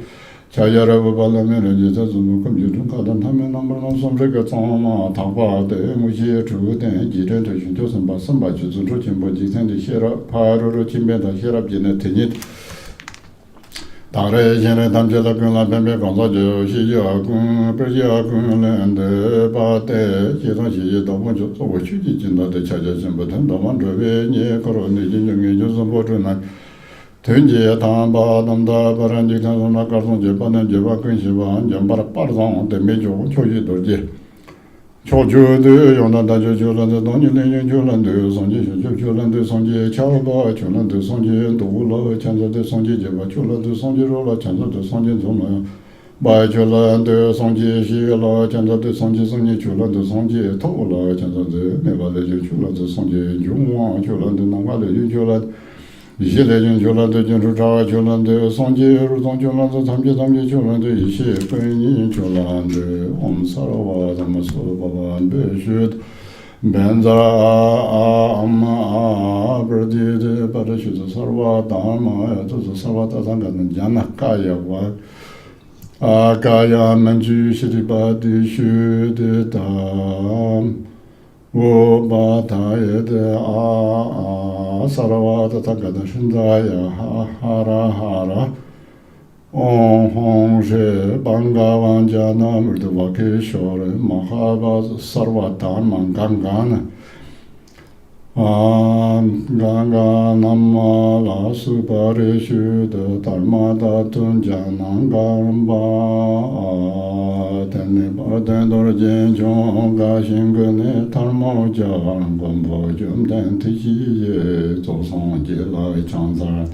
자야라고 발라면 이제 좀 컴퓨터 가단 하면 넘버는 섬세가 정말 다바데 무시에 주된 기전도 신조선 받선 받주 전부 진보지 생의 시라 파로로 진변다 시랍진의 테니 Tare jene damje la kun la pembe gongsa jo shi ya kun per ya kun len de ba te ji dong shi do bon jo so wo chu ji jin da de cha ja jin ba ten da man zhe we nie koro ni jin jin ge jo so bo zhe na ten ji ta ba dam da ba ran ji kan na ka song je ba nan je ba kun shi ba an jam ba pa zong de me jo chu ji do ji Cho ju de yong dan da ju lan de dong ni len yin ju lan de song ji ju lan de song ji chao ba chu lan de song ji du lo qian zhe de song ji je ba chu lan de song ji ro la qian zhe de song ji zong la ba chu lan de song ji xi la qian zhe de song ji song ji chu lan de song ji tou la qian zhe de me ba de ju chu lan de song ji yong wang chu lan de nong ba de ju chu lan一系列就了的进出查就了的上街如同就了的参见就了的一些跟你就了的我们萨拉瓦咱们说爸爸必须本在不是的把这去萨拉瓦大嘛呀就是萨拉瓦大上个能讲那嘎呀我嘎呀们就是的把的学的大我把他也的萨拉瓦的他个的现在呀哈拉红是邦嘎王家那么的我给说了马哈巴萨拉瓦达曼刚刚呢刚刚那么拉苏巴里修的达玛达顿加南干巴等你把等到了健康高兴个呢达玛加光波就等提起也做上节来唱赞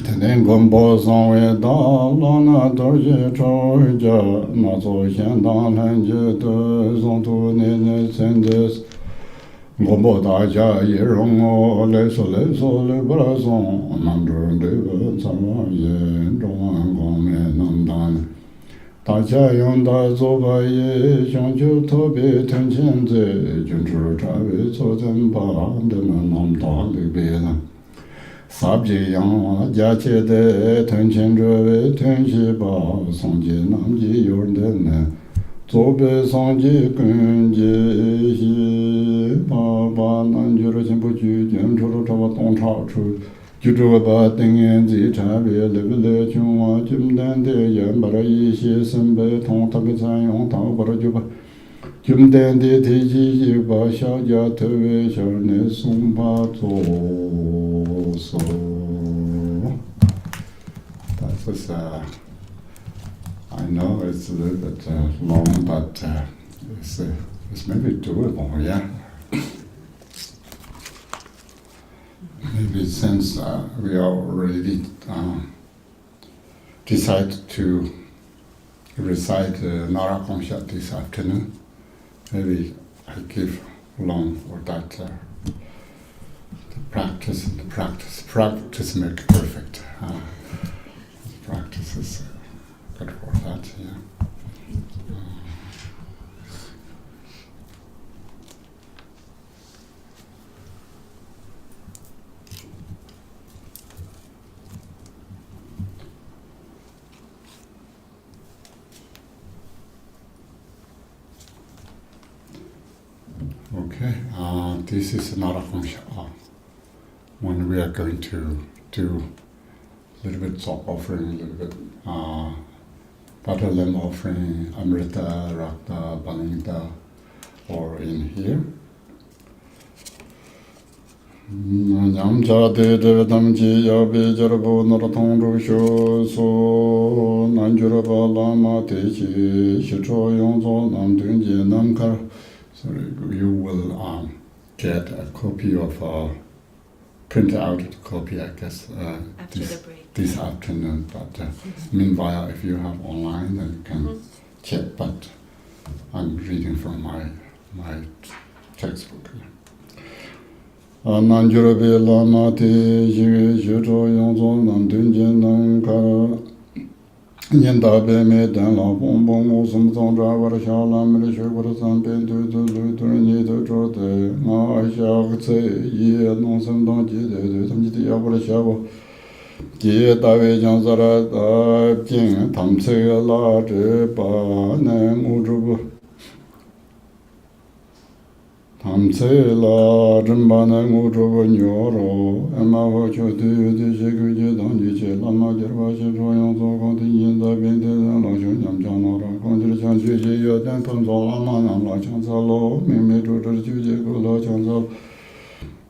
等你光波上为大拉那多些吵架那做现当人家的上头那真的我们大家也让我来说来不来送，南中这个怎么严重光面能当？大家用大做把也想就特别听现在，就是这位做真把的能当的别人。啥这样家切的听见这位听起把送进南极有的呢。左边上街跟街西爸爸南觉得先不去见出了这个东超出就这把等眼子差别来不来穷啊今天的人把这一些生白通特别采用他把这就把今天的天气就把小家特别小的送把做手但是I know it's a little bit long, but it's maybe doable, yeah. Maybe since we already decided to recite Narakomsha this afternoon, maybe I give long for that the practice make perfect. Practice is good for that, yeah. Okay, this is Narakomsha. When we are going to do a little bit soft offering, a little bit butter lamb offering, Amrita, Rakta, Banita, or in here. Nyamcha de damji yabe jarabo naratong rusho so nanjuraba lama techi shicho yongzo nam dunji namkar. So you will get a copy of print out a copy, I guess, this afternoon. But meanwhile, if you have online, then you can check. But I'm reading from my textbook. Nanjurabe lama te shicho yongzo nam dunji namkar. Yendabe me dan la bong bong o sum zong zha wa sha la me le shu wa san ben du du lu du ni du zhuo de ma xia ge ce ye nong sum dong ji de de tam ji de ya wa sha wo ji da wei jiang za ra da jing tam ce la zhe ba ne mu zhu bu tam ce la zhen ba ne mu zhu bu niu ro ma wo chu de de xie ge ji dong ji 切拉玛吉巴西卓扬佐光的因在边的人老兄娘将老让光的强学习约旦碰着拉玛让老强操罗明明主持纠结过老强操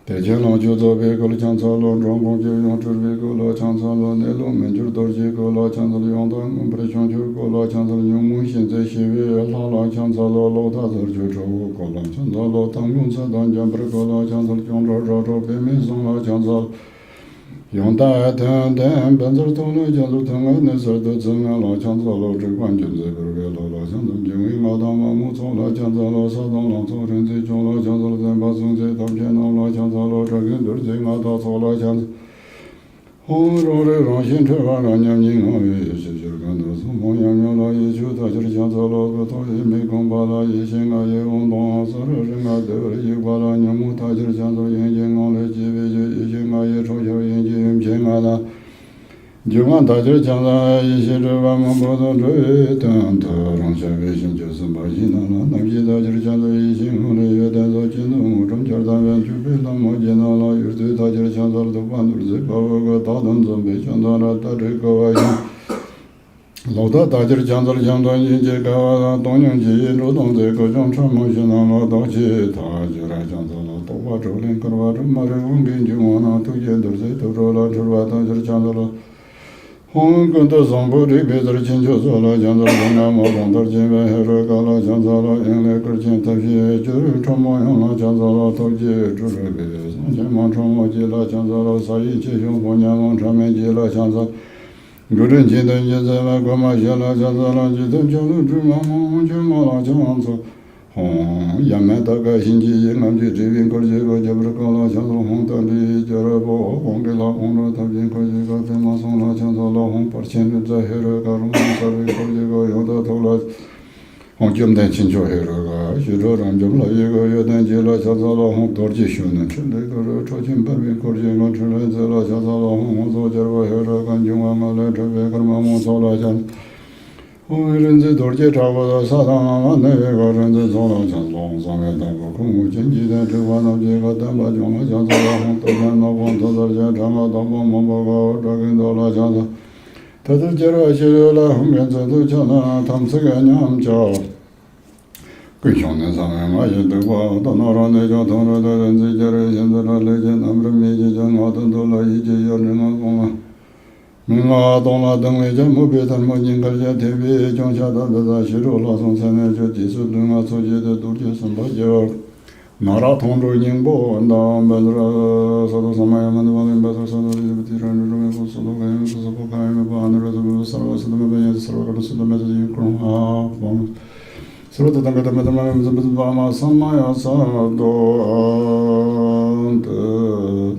대체로주도배걸장차로정공제용주배걸장차로내로면주도지걸장차로 용도문브레션주걸장차로 용문现在西北拉拉장차로老大子就走걸장차로当公司当将不걸장차로用着北面上了장차用大等等本子通了讲是通了那时候都怎么了讲着了这关键在不是了讲着因为我当我们从了讲着了啥当了做人最重了讲着了咱把从这当天了讲着了这个都是我到做了讲着红肉的让新车把让年轻我也是就是看到从红阳阳了也就他就是讲着了不多也没空把了也行啊也运动所有人啊都也把了年木他就是讲着眼睛我来几位就也行啊也从小眼睛偏啊的就按大家讲的一些这万万不能追等他让下微信就是把心了那些大家讲的一些后来也带到进入中间单元就被那么见到了有对大家讲的都关注这个大等准备讲到了到这个外向老大大家讲的相当于这个东阳节主动这个让传媒现在了到其他就来讲到了都把周连个把这么这文根就往那都见到这都说了这把大家讲到了红跟的上坡这边的请求说了讲到东南毛东到这边还是搞了讲到了原来个钱特别就是传媒用了讲到了都接住这边上前往传媒接了讲到了所以这种过年往传媒接了讲到个人现在也在外国嘛，现在讲到了，今天讲到这嘛，我就嘛了讲说，也没大概星期一俺去这边搞这个，就不是搞了讲到红当地叫了不红给了红了，他边搞这个，在马上了讲到了红，把钱就在黑了，搞红这边搞这个，用到头了。红今天清楚黑了个，许多人就了一个月单接了，讲到了红多几学呢，吃那个朝鲜半边搞这个吃来这了，讲到了红我做这个黑了，感觉我来这边干嘛我做了讲，红人家多接差不多啥当了，那个人家做了讲龙上面那个空无经济的这完了这个单把讲了讲到了红，都看到红做到讲长了到帮忙报告，这跟到了讲到。다들 제로시로라 홍면서도 전화 탐색에 냠자 그 형네 상황 아예들과 떠나라 내저 떠나라는 지저를 현들어 내제 남름 미지정 어떤 돌라 이제 열능한 공아 민가 동라 등내제 무비단 모닝걸제 대비 정샤다다 시로라 성산에 저 지수 등아 소제도 둘째 선바죠 나라 통로 닝보 남반으로서도 서마야만 와는 바서서도 리브티라는 rum에 보서도 가면 서서 가면 바늘어서 서로서도 매번 서로가 서도 매도 그런 봉 서로도 당가다마다 무슨 바마 서마야서도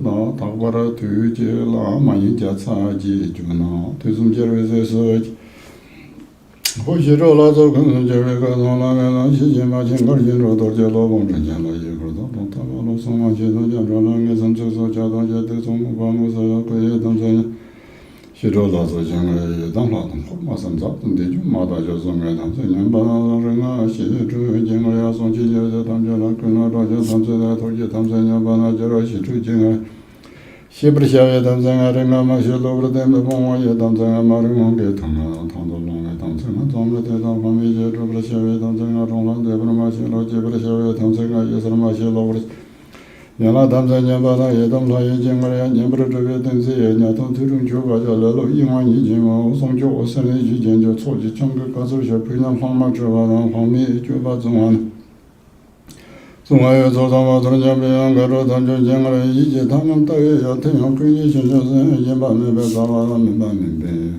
나 당바라 뒤지라 많이 자차지 주나 대숨제로에서 호시로라서 그는 제가 나라면 시제마 생각이로 돌제로 봉전잖아 이거도 동타로 소마제도 전라랑에 선처서 자동제 대송 방어서 그에 동전 시로라서 정말 당라던 고마선 잡던데 좀 마다져 성에 남선 바나랑아 시주 정어야 손지제도 담전아 그나라저 삼세다 돌제 담선야 바나저로 시주 정어 시브르샤에 담상아를 마마실로브르 댐에 봉화에 담상아 마르몬게 통나 통돌롱에 담상아 domrete 담마미제 브르샤에 담상아 롱란데 브르마실로 제브르샤에 담상아 예스르마실로브르 야나 담상냐 바나 예담라에 쟁거야 냠브르르베 댄세에 냐통 투릉 조가자라로 이완이 지마 송조 오선의 지jen저 초지 청그 가서셔 피난 황마저바나 황미 조바정한 송하여 조사마 드러냐면 가로 던져 쟁을 이제 담은 따위 여태형 근이 신전세 예반에 배사와 민반민배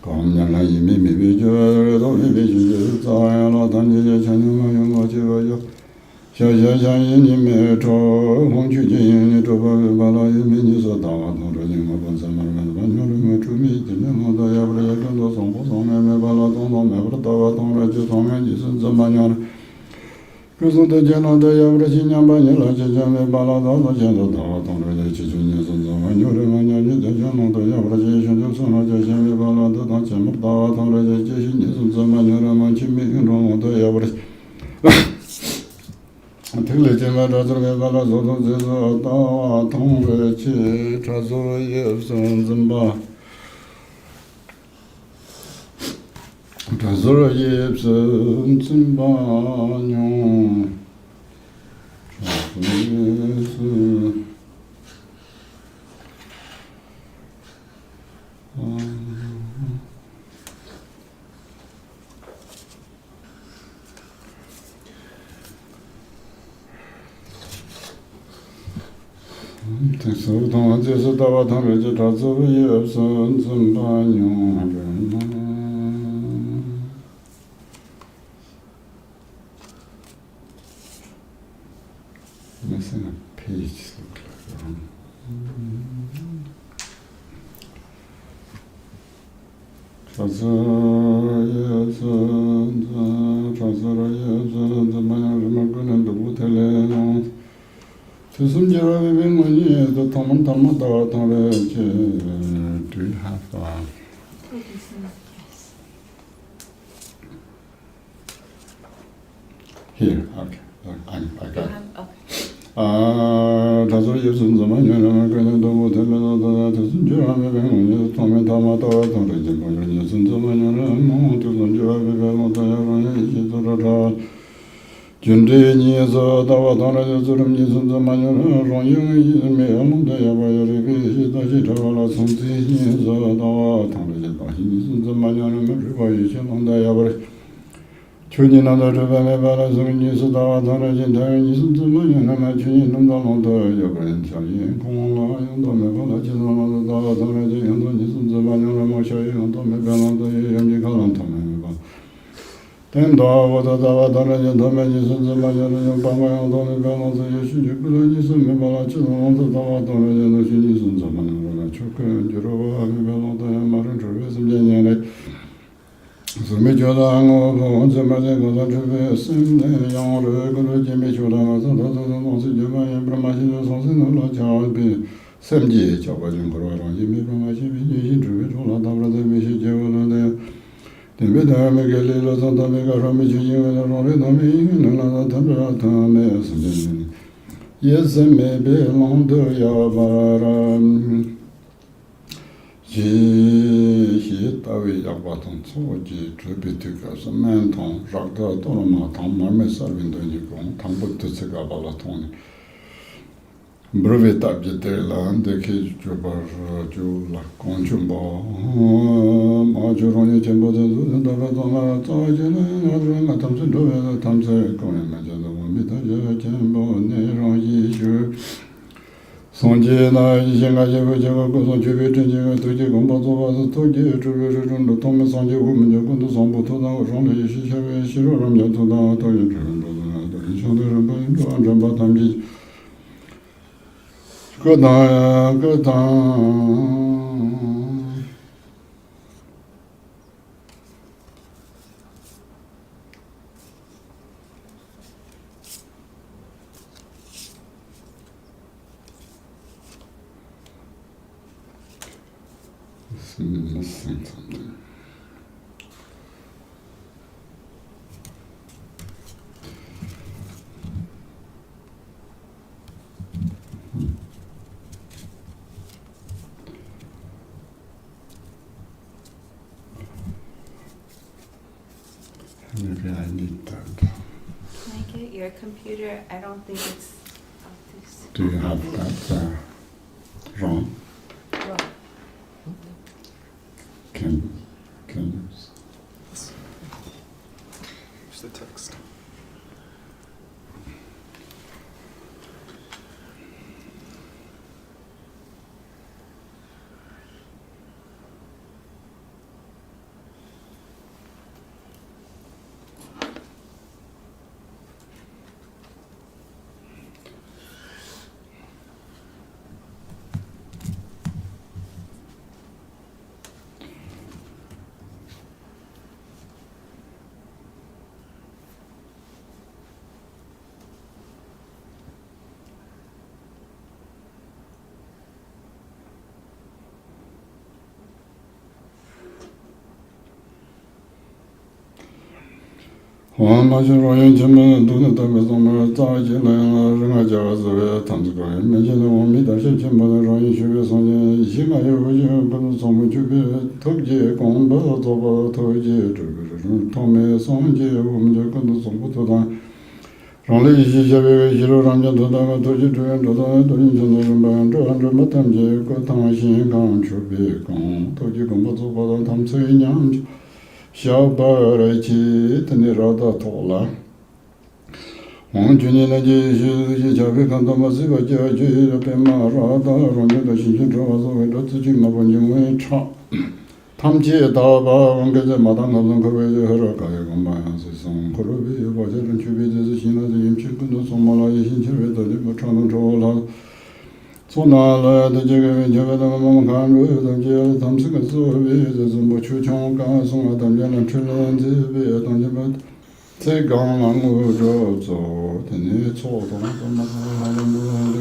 검량나 이미 미비저도 미비주저 자야로 던지제 전용마 용어지어요 샤샤샤이님의 저 홍주제인의 조바바라 이민이서 다와 노르닝마 본사말만 반요름의 주미 들려모다 야브레 야견도 송고 송매매 발라 동동매브르 다와 동라지 동면이 선전만요 그래서 대전한테 야브르시 냠바니라 제자메 발라다도 제도다 동르제 지준이 선정한 요르만야니 대전한테 야브르시 신정선하 제자메 발라다도 제목다 동르제 지신이 선정한 요르만 침미인로도 야브르시 틀리지마다 저게 발라서도 제도다 동르지 자소의 선전바 Chazura yepsen tsimbanyo Chafuyesu Teksu tong jesu dawa tong reje chazura yepsen tsimbanyo Missing a page, look like. Do you have here? Okay, I got it. Chunina Rubane Barazun Yisuda Darajin Taranison to Mayana Chunin Namda Yogan Chayin, Kona, and Domebala Chilana Daraji, and Nisum Zamana Moshe, and Domebala, and Nicolantameba. Then Dawa Dava Darajan Domenisun Zamana, and Bama, and Domebala, Yeshi, Nisum Mebala Chilana, the Dawa Darajan, and Nisum Zamana, Chuka, Jurova, Mebala, and Marin Travis, and Janiac. So me jola ngo ko se ma se ko da chube sim ne yang re ko le je me jola na so da no se je ma ya brahma ji no so se no la cha be sem ji cha ba jin ko ro ji me brahma ji bi ji ji chube jola da bra de me ji je wo ne de me da me ge le lo so da me ga ro me ji ye na ro le da me yi na la da bra ta me se je ne yes me be long do ya ba ra Yeshi tawi yakbatong tsoji chubitika sa mentong rakda doroma tang marme sarvindo nikong tangpo tutsika bala tongni Brevi tabji tela deki chubar ju la kongchumbo ma churoni chenpo tsu daba tongla tsoji na tamsi dobe tamsi kongya meja dobo mita je chenpo ne rong yishu Sonji na yishenga jebe jebe kusong chubi chenji tuji gomba zoba zi togi chubi rizhondo tome sonji umenje kundu sombo todang ushonda yishi shebe shiro ramya todang togi chubi rizhondo shonda rinpa yindu anjamba tamji Godang missing something. Maybe I need that. Can I get your computer? I don't think it's up this. Do you have that wrong? Well, Can you? Here's the text. 마주로인 점은 눈에 담아서 자기는 ring아자서 탐스고 매제는 옵니다. 실천만을 로인 주변 소년 이시마요 보지는 분은 소문 주변 덕지 공부도 더 더지 통매 성지 음적도 송부터다 랑리 이시자베 지로랑자 도다가 도지 주연 도다 도인 전도는 반저 안저 마탐제 그 당신 강 주비 공 도지 공부도 보다 탐스이냐 小白儿起，等你绕到头了。我们去年那些交配看到嘛，这个家具被马绕到，人家的心情主要是为了自己嘛，不因为差。他们接大把，我给这马当他们可为这喝了搞一个嘛，是送可乐比把这人区别就是现在的饮品更多送嘛了，也心情为到你不常能抽了。做哪了的这个就为他们看着他们他们这个所谓这是没出枪干送了他们那出来这边他们在刚让我这走的那错动他们他们的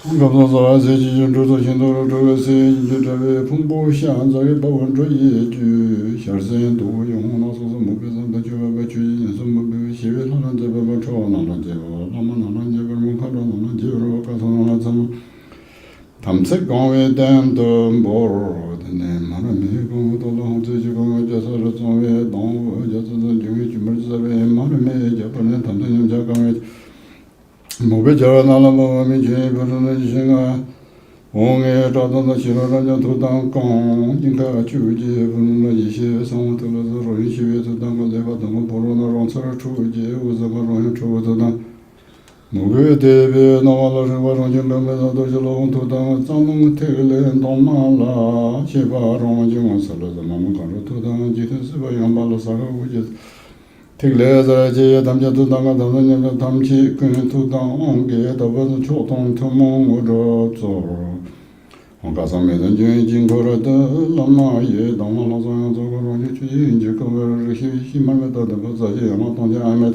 我告诉说这几天这现在这个是就这个风波现在的保温这一句小声都用那说是没别人的就为去什么别写他们这边吵那这个他们那这边看着那这个告诉那怎么他们在岗位单的包的呢嘛那没工都弄这几个就是说作为动物就是因为专门这边嘛那没就不能他们这岗位没别叫那了嘛没去不是那些个我也找到那些人家都当工应该纠结不能那一些生活都是容易学就当个这个怎么不如那让事儿出去我怎么容易出就当某个代表那完了是我让进门没到都是老头当张龙推来当马啦七八让进我死了怎么们看着头当几天是吧样把了啥个我就推来在这他们家都当个他们那个他们去跟头当给他不是交通他们我这走我告诉每人就经过了的老马也当了老早样做个容易去研究个这些西门的的不这些我当家安排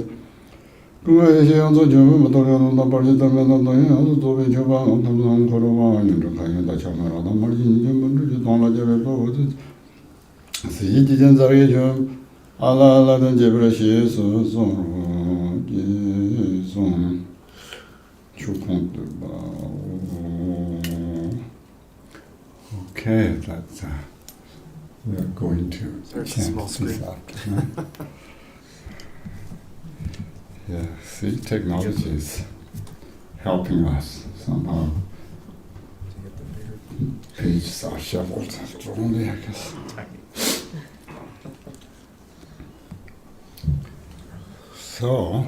个些样子就没到了那把这他们那样子做边去吧他们可能吧有这看见他前面了他们已经们这就当了这个我这是一几天在也就阿拉的这边些是送也送出空的吧 Okay, that's we are going to There's a small screen. Yeah, see, technology is helping us somehow. Pages are shuffled only, I guess. So,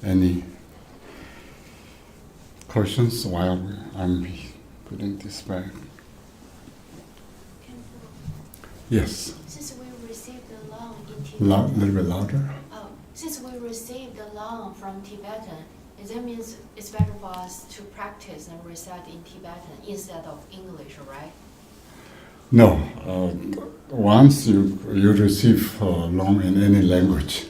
any questions while I'm putting this back? Yes. Since we received the loan in Tibetan, A little bit louder. since we received the loan from Tibetan, that means it's better for us to practice and recite in Tibetan instead of English, right? No, once you receive loan in any language,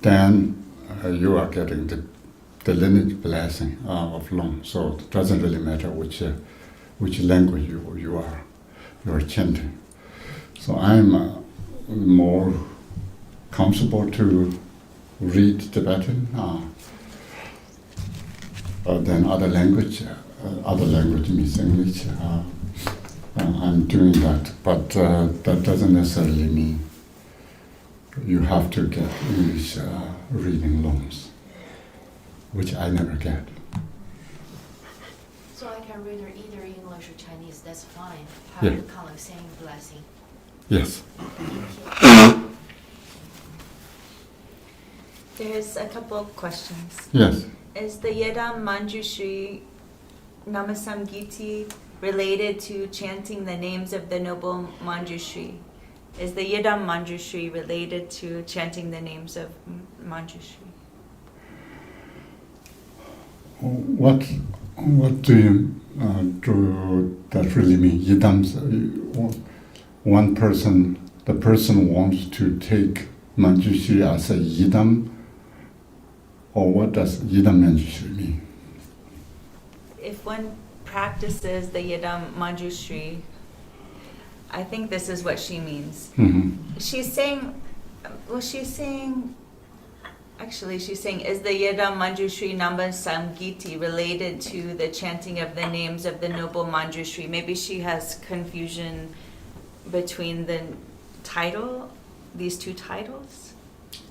then you are getting the lineage blessing of loan. So it doesn't really matter which language you are chanting. So I'm more comfortable to read Tibetan than other language. Other language means English. I'm doing that, but that doesn't necessarily mean you have to get English reading loans, which I never get. So I can read either English or Chinese, that's fine. Yeah. Have the kind of same blessing. Yes. There's a couple of questions. Yes. Is the Yedam Manjushri Namasamgiti related to chanting the names of the noble Manjushri? Is the Yedam Manjushri related to chanting the names of Manjushri? What do you do that really mean? Yidams, one person, the person wants to take Manjushri as a Yidam, or what does Yidam Manjushri mean? if one practices the Yidam Manjushri, I think this is what she means. She's saying, is the Yidam Manjushri Namasamgiti related to the chanting of the names of the noble Manjushri? Maybe she has confusion between the title, these two titles?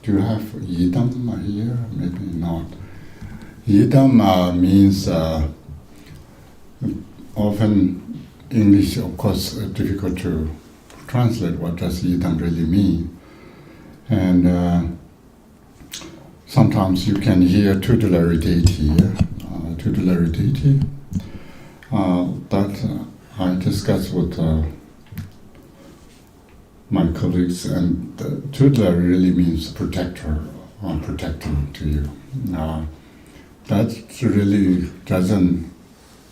Do you have Yidam here? Maybe not. Yidam means often English, of course, difficult to translate what does Yidam really mean. And sometimes you can hear tutelary deity here. Tutelary deity that I discussed with my colleagues, and tutelary really means protector or protecting to you. That really doesn't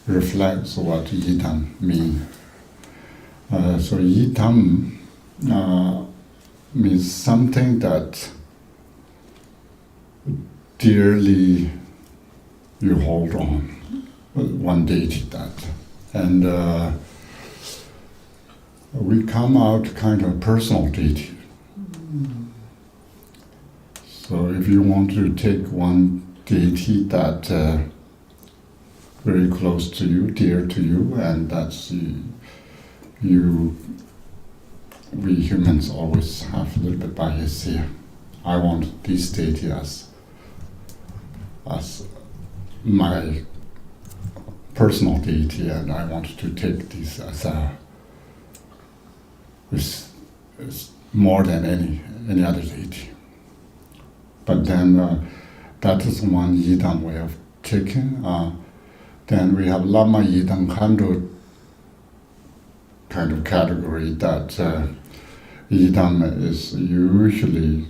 reflect what Yidam means. So Yidam means something that dearly you hold on, one deity that. And we come out kind of personal deity. So if you want to take one deity that very close to you, dear to you, and that's you, we humans always have a little bit bias here. I want this deity as my personal deity, and I want to take this as is more than any other deity. But then that is one Yidam way of taking. Then we have Lama Yidam Khenpo kind of category that Yidam is usually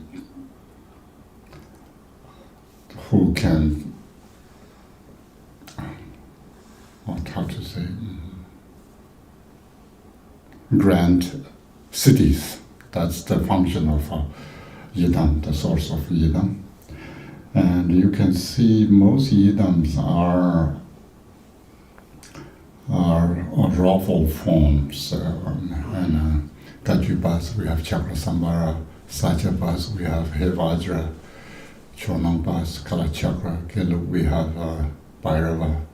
who can, how to say, grant cities. That's the function of Yidam, the source of Yidam. And you can see most Yidams are raffle forms. And Gajubas, we have Chakrasambhara, Satyabas, we have Hevajra, Chonambas, Kalachakra, Gelu, we have Bhairava.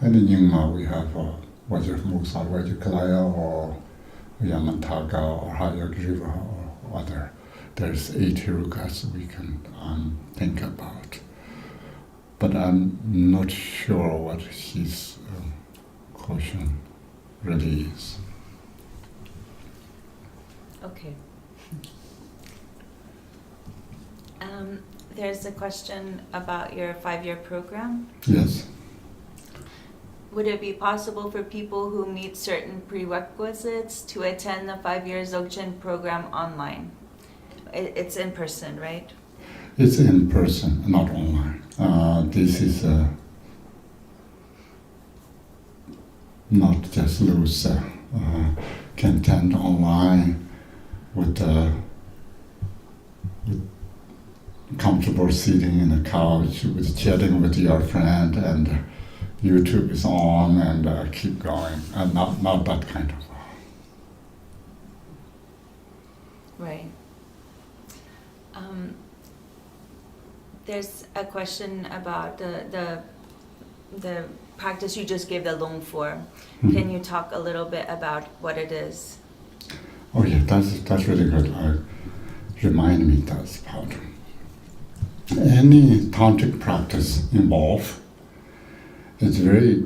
And in Nyingma, we have Vajramuksar, Vajrakalaya, or Yamantaga, or Hayagriva, or other. There's 8 Hirukas we can think about. But I'm not sure what his question really is. Okay. There's a question about your 5-year program. Yes. Would it be possible for people who meet certain prerequisites to attend the 5-year Dzogchen program online? It's in person, right? It's in person, not online. This is not just loose, can attend online with comfortable sitting in a couch, with chatting with your friend, and YouTube is on, and keep going. Not that kind of. Right. There's a question about the practice you just gave, the Long form. Mm-hmm. Can you talk a little bit about what it is? Oh yeah, that's really good. Remind me that's part. Any tantric practice involved, it's very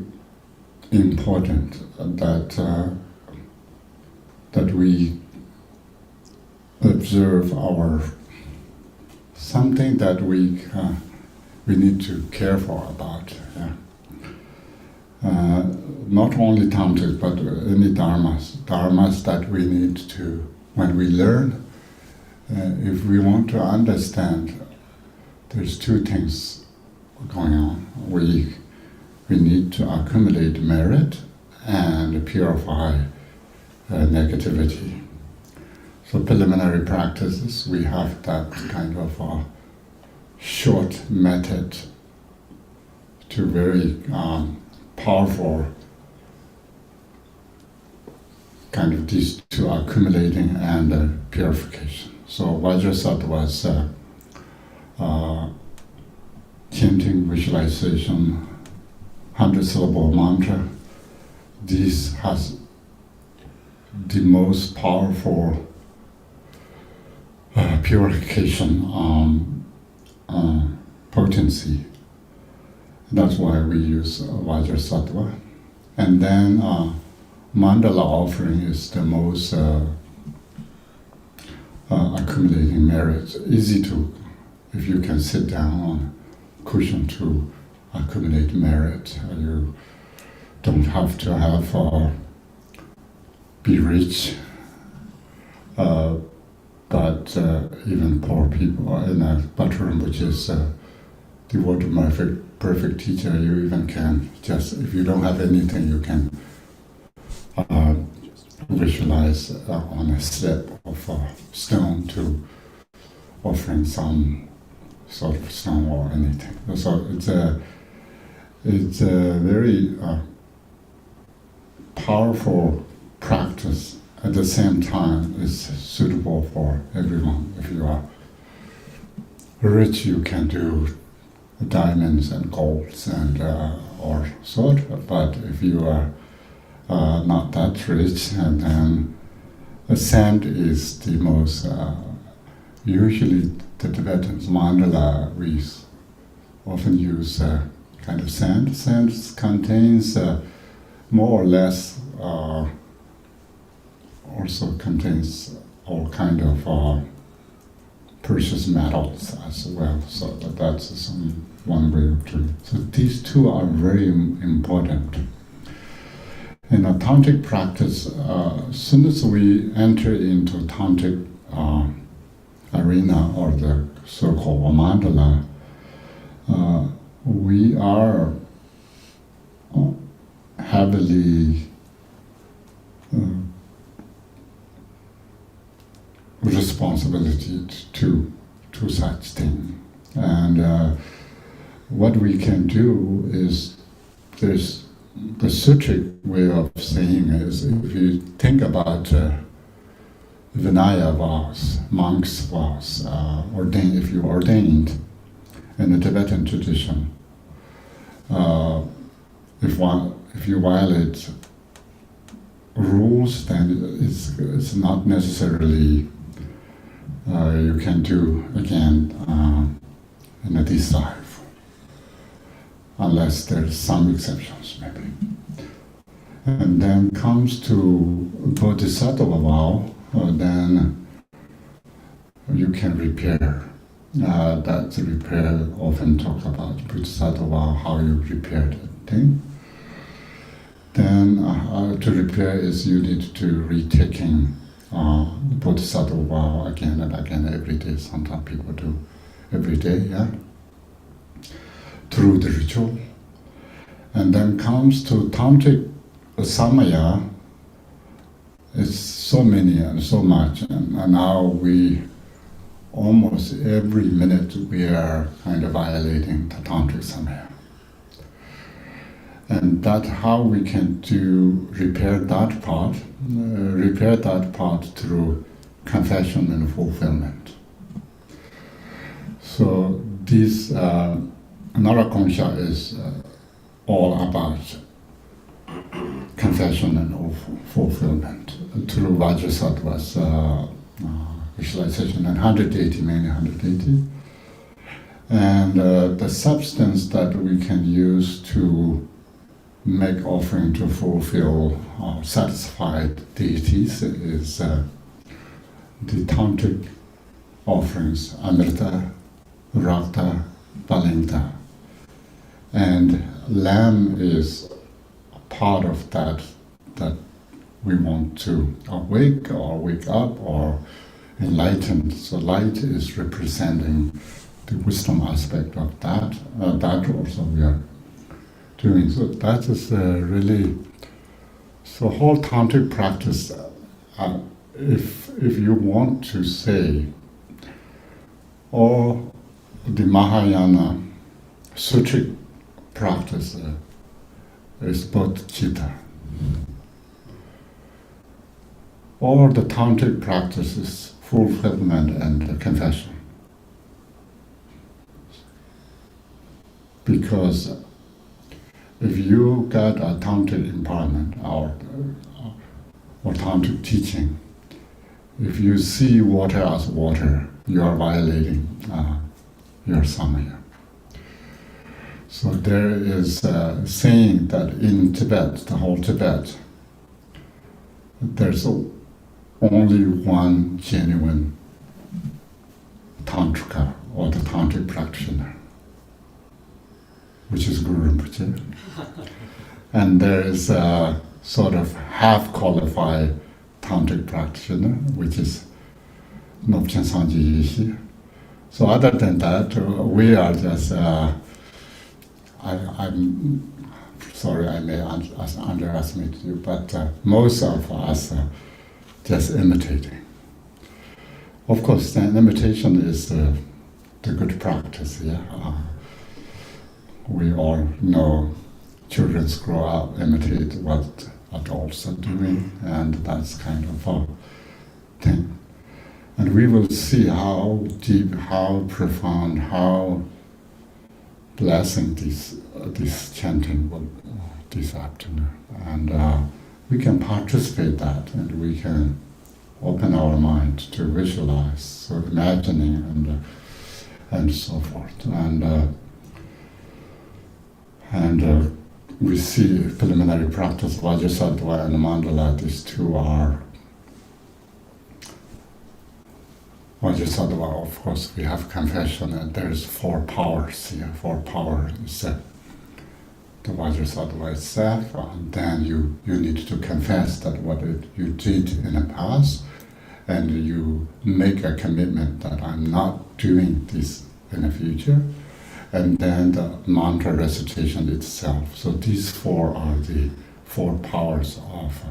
important that we observe our something that we need to care for about. Yeah. Not only tantric, but any dharmas that we need to, when we learn, if we want to understand, there's 2 things going on. We need to accumulate merit and purify negativity. So preliminary practices, we have that kind of short method to very powerful kind of these two accumulating and purification. So Vajrasattva was chanting, visualization, 100-syllable mantra. This has the most powerful purification potency. That's why we use Vajrasattva. And then mandala offering is the most accumulating merit. Easy to, if you can sit down on a cushion to accumulate merit. You don't have to have be rich, but even poor people in a Baturam, which is the word of my perfect teacher, you even can just, if you don't have anything, you can visualize on a slab of stone to offering some sort of stone or anything. So it's a very powerful practice. At the same time, it's suitable for everyone. If you are rich, you can do diamonds and golds and or sort. But if you are not that rich, and then sand is the most. Usually, the Tibetans mandala we often use kind of sand. Sand contains more or less. Also contains all kind of precious metals as well. So that's one way of doing it. So these two are very important. In a tantric practice, as soon as we enter into tantric arena or the so-called mandala, we are heavily responsibility to such thing. And what we can do is, there's the sutric way of saying is, if you think about Vinaya vows, monks' vows, if you ordained in the Tibetan tradition, if you violate rules, then it's not necessarily you can do again in a this life, unless there's some exceptions maybe. And then comes to Bodhisattva vow, then you can repair. That's repair, often talk about Bodhisattva vow, how you repair the thing. Then to repair is you need to retaking Bodhisattva vow again and again every day. Sometimes people do every day, yeah, through the ritual. And then comes to tantric samaya. It's so many and so much, and now we almost every minute we are kind of violating the tantric samaya. And that how we can repair that part through confession and fulfillment. So this Narakomsha is all about confession and fulfillment through Vajrasattva's visualization, and 180, mainly 180. And the substance that we can use to make offering to fulfill satisfied deities is the tantric offerings, Amrita, Rakta, Balinta. And lamb is a part of that we want to awake or wake up or enlighten. So light is representing the wisdom aspect of that. That also we are doing. So that is really, so whole tantric practice, if you want to say, or the Mahayana sutric practice is bodhicitta. All the tantric practice is fulfillment and confession. Because if you get a tantric empowerment or tantric teaching, if you see water as water, you are violating your samaya. So there is a saying that in Tibet, the whole Tibet, there's only one genuine tantrika or the tantric practitioner, which is Guru Rinpoche. And there is a sort of half-qualified tantric practitioner, which is Nobchen Sanji Yeshi. So other than that, we are just, I'm sorry I may underestimate you, but most of us just imitating. Of course, then imitation is the good practice, yeah. We all know children grow up, imitate what adults are doing, and that's kind of a thing. And we will see how deep, how profound, how blessing this chanting will this afternoon. And we can participate that, and we can open our mind to visualize, so imagining and so forth. And we see preliminary practice, Vajrasattva and Mandala, these two are Vajrasattva, of course, we have confession, and there's 4 powers here. 4 powers, the Vajrasattva itself, and then you need to confess that what you did in the past, and you make a commitment that I'm not doing this in the future, and then the mantra recitation itself. So these 4 are the 4 powers of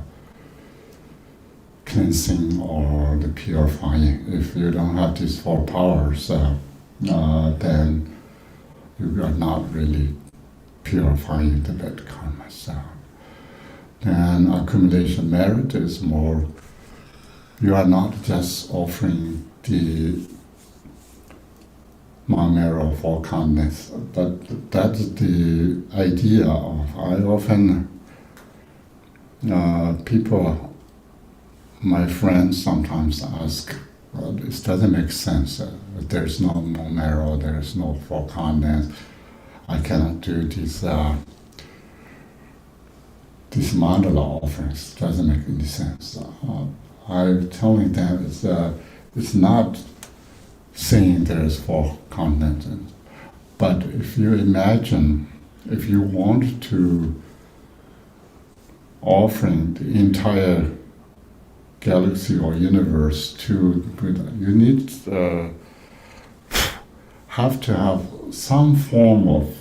cleansing or the purifying. If you don't have these 4 powers, then you are not really purifying the bad karma. So then accumulation merit is more, you are not just offering the Mamero for kindness, but that's the idea of, I often, people, my friends sometimes ask, well, this doesn't make sense. There's no Mamero, there's no for kindness. I cannot do this mandala offerings. Doesn't make any sense. I'm telling them it's not saying there is for content, but if you imagine, if you want to offering the entire galaxy or universe to Buddha, you need have to have some form of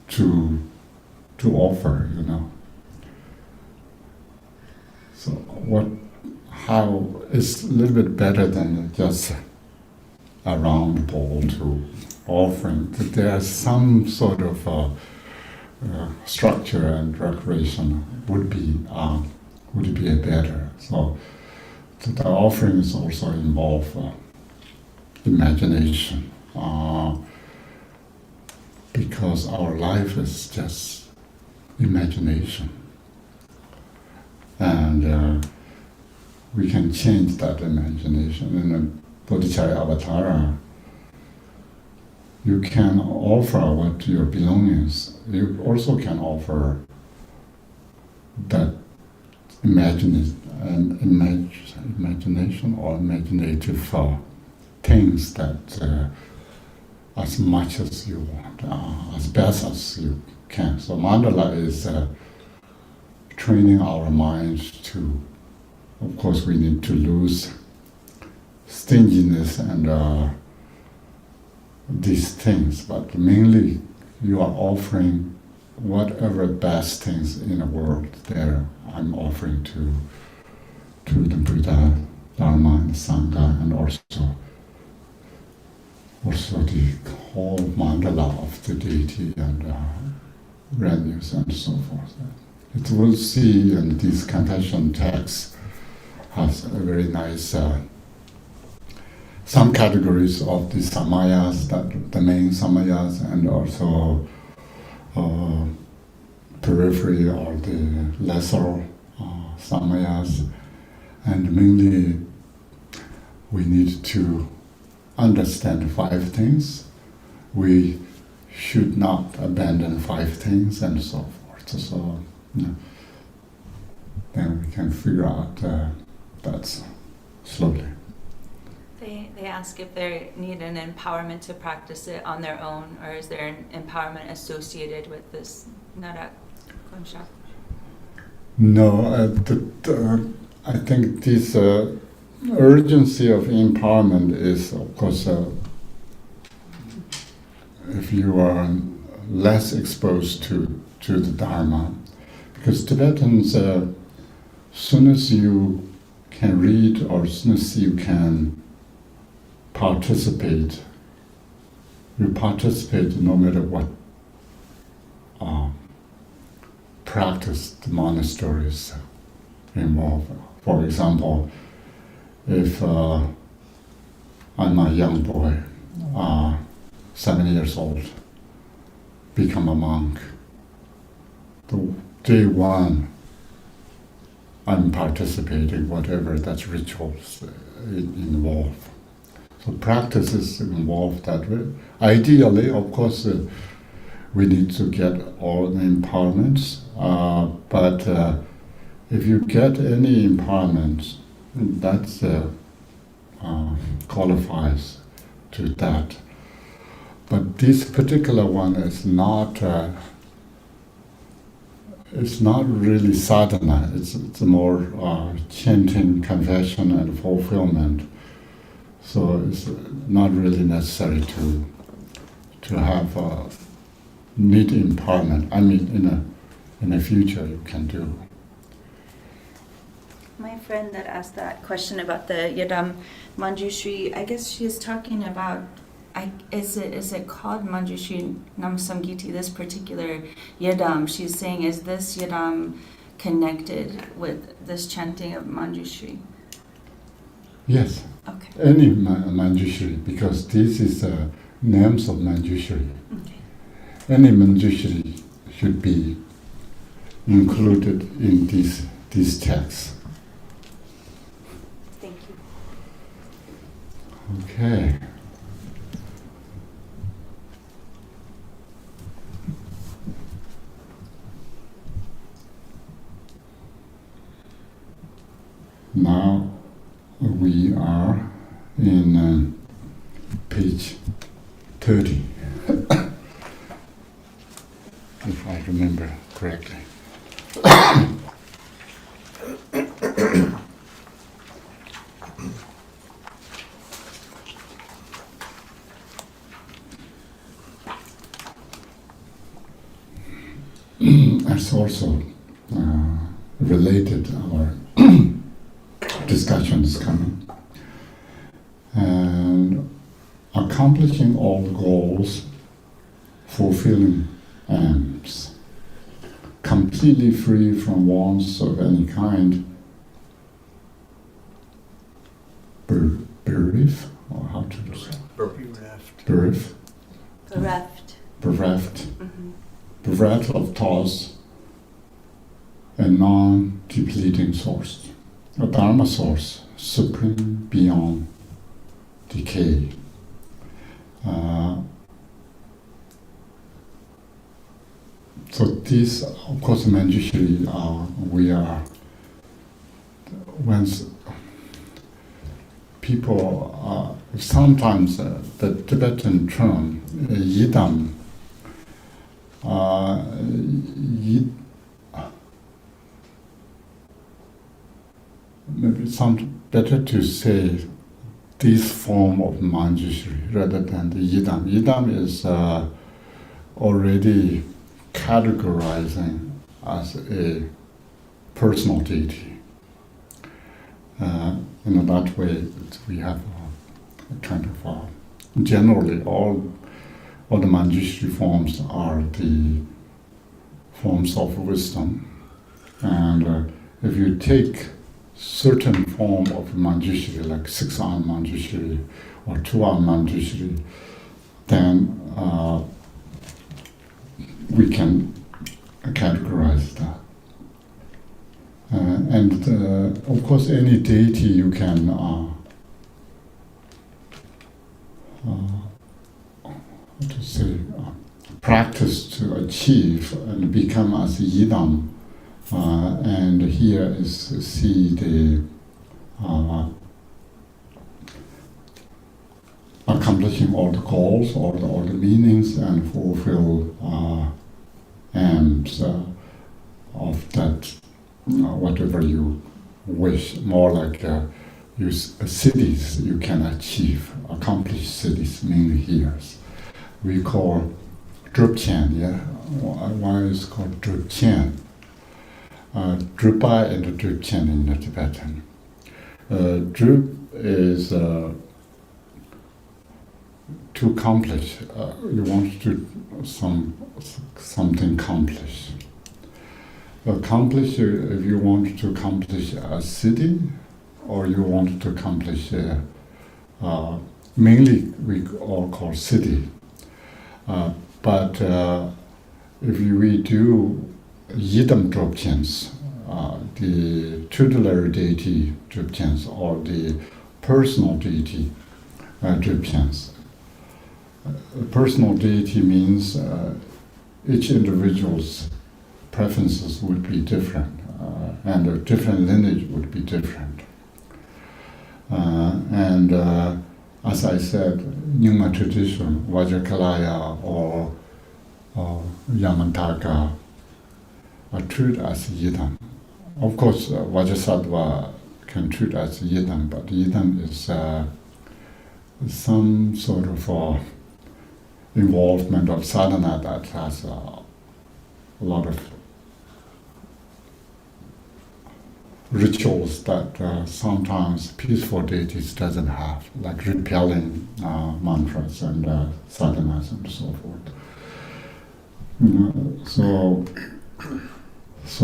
to offer, you know. So how it's a little bit better than just a round bowl to offering. There's some sort of structure and recreation would be better. So the offerings also involve imagination, because our life is just imagination, and we can change that imagination. In the Bodhicharya Avatara, you can offer what your belongings. You also can offer that imagination or imaginative things that as much as you want, as best as you can. So mandala is training our minds to, of course we need to lose stinginess and these things, but mainly you are offering whatever best things in the world there. I'm offering to the Buddha, Dharma, and Sangha, and also the whole mandala of the deity, and revenues and so forth. It will see in this confession text has a very nice some categories of the samayas, that the main samayas, and also periphery or the lesser samayas, and mainly we need to understand 5 things. We should not abandon 5 things and so forth. So then we can figure out that slowly. They ask if they need an empowerment to practice it on their own, or is there an empowerment associated with this Narak Gomsha? No, I think this urgency of empowerment is, of course, if you are less exposed to the Dharma, because Tibetans, soon as you can read or as soon as you can participate, you participate no matter what practice the monasteries involve. For example, if I'm a young boy, 7 years old, become a monk, the day 1, I'm participating whatever that's rituals involved. So practice is involved that way. Ideally, of course, we need to get all the empowerments, but if you get any empowerment, that qualifies to that. But this particular one is not. It's not really sadhana. It's more chanting, confession, and fulfillment. So it's not really necessary to have need empowerment. I mean, in the future you can do. My friend that asked that question about the Yadam Manjushri, I guess she is talking about, is it called Manjushri Namasamgiti, this particular Yadam? She's saying, is this Yadam connected with this chanting of Manjushri? Yes. Okay. Any Manjushri, because this is names of Manjushri. Okay. Any Manjushri should be included in this text. Thank you. Okay. Now we are in page 30, if I remember correctly. It's also related our discussion is coming. And accomplishing all the goals, fulfilling aims, completely free from wants of any kind, bereft, or how to say? Bereft. Mm-hmm. Bereft of thoughts, a non-depleting source, a Dharma source, supreme beyond decay. So this, of course, Manjushri, we are, when people, sometimes the Tibetan term, yidam, maybe it sounds better to say this form of Manjushri rather than the yidam. Yidam is already categorizing as a personal deity. In that way, we have a kind of generally all the Manjushri forms are the forms of wisdom. And if you take certain form of Manjushri, like 6-arm Manjushri or 2-arm Manjushri, then we can categorize that. And of course, any deity you can practice to achieve and become as Yidam. And here is see the accomplishing all the goals, all the meanings, and fulfill aims of that, whatever you wish. More like cities you can achieve, accomplish cities, meaning here. We call Drupchen, yeah? One is called Drupchen. Drupa and Drupchen in the Tibetan. Drup is to accomplish. You want to something accomplish. Accomplish if you want to accomplish a city, or you want to accomplish mainly we all call city. But if we do Yidam Drupchens, the tutelary deity Drupchens, or the personal deity Drupchens. Personal deity means each individual's preferences would be different, and a different lineage would be different. And as I said, Nyingma tradition, Vajrakalaya or Yamantaka are treated as Yidam. Of course, Vajrasattva can treat as Yidam, but Yidam is some sort of involvement of sadhana that has a lot of rituals that sometimes peaceful deities doesn't have, like repelling mantras and sadhanas and so forth. So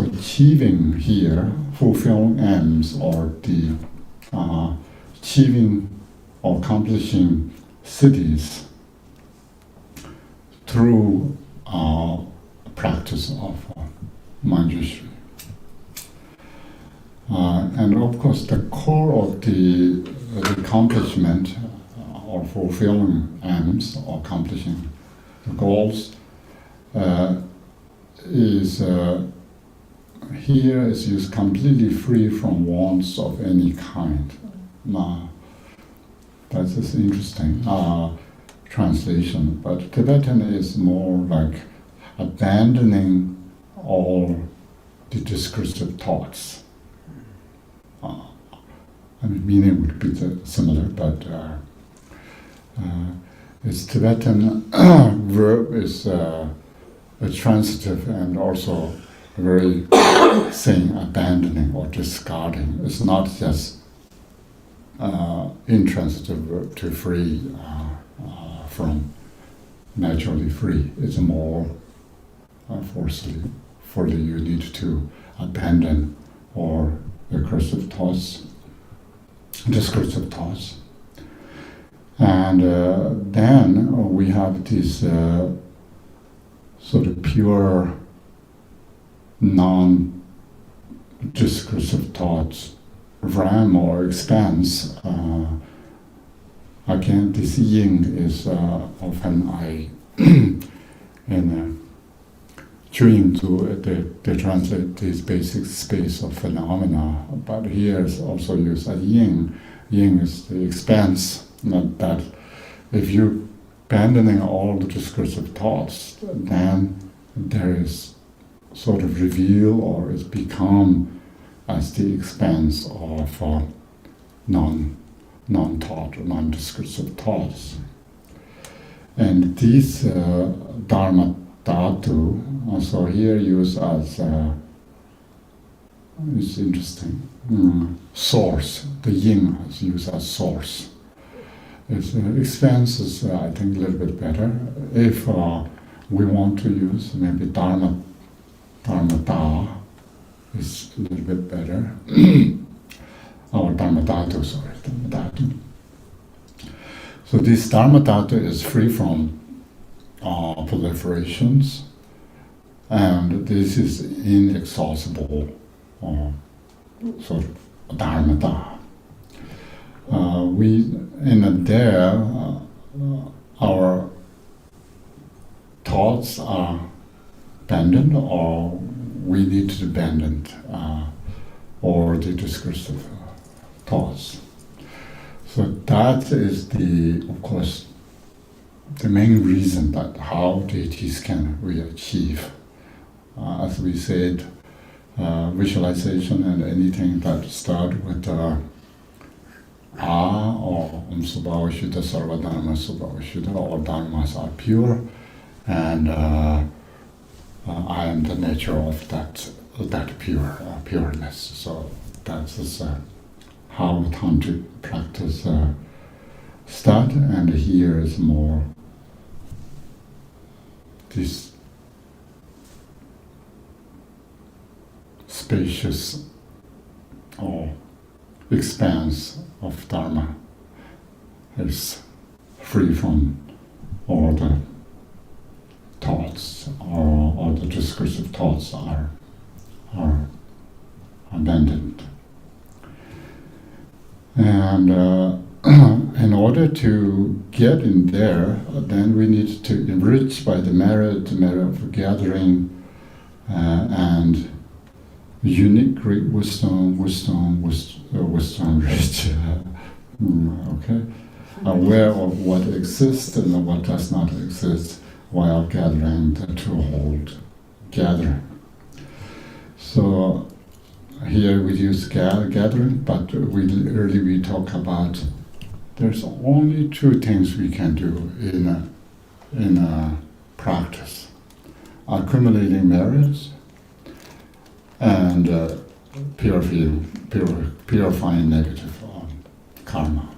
achieving here, fulfilling aims, or the achieving or accomplishing cities through practice of Manjushri. And of course, the core of the accomplishment or fulfilling aims or accomplishing the goals is here is used completely free from wants of any kind. That's just interesting translation, but Tibetan is more like abandoning all the discursive thoughts. Meaning would be similar, but its Tibetan verb is a transitive and also very saying abandoning or discarding. It's not just intransitive verb to free from naturally free. It's more forcefully you need to abandon or discursive thoughts. And then we have this sort of pure non-discursive thoughts, RAM or expanse. Again, this yin is often Chewing they translate this basic space of phenomena, but here is also used as yin. Yin is the expanse, not that. If you abandoning all the discursive thoughts, then there is sort of reveal or is become as the expanse of non-thought, non-discursive thoughts. And these dharma dhatu, also here used as it's interesting. Source, the yin is used as source. Its expanse is, I think, a little bit better. If we want to use maybe dharma Dharmata is a little bit better. Or Dharmadhatu, sorry, Dharmadhatu. So this Dharmadhatu is free from proliferations, and this is inexhaustible sort of Dharmata. Our thoughts are abandoned, or we need to abandon or the discursive thoughts. So that is of course, the main reason that how deities can we achieve. As we said, visualization and anything that start with or Subhavashuddha, Sarvadharma Subhavashuddha, all dharmas are pure, and I am the nature of that pureness. So that is how tantric practice start, and here is more this spacious or expanse of Dharma is free from all the thoughts, or the discursive thoughts are abandoned. And in order to get in there, then we need to enrich by the merit of gathering and unique great wisdom rich. Okay, aware of what exists and what does not exist while gathering the two-hold gathering. So here we use gathering, but we talk about there's only two things we can do in a practice: accumulating merits and purifying negative karma.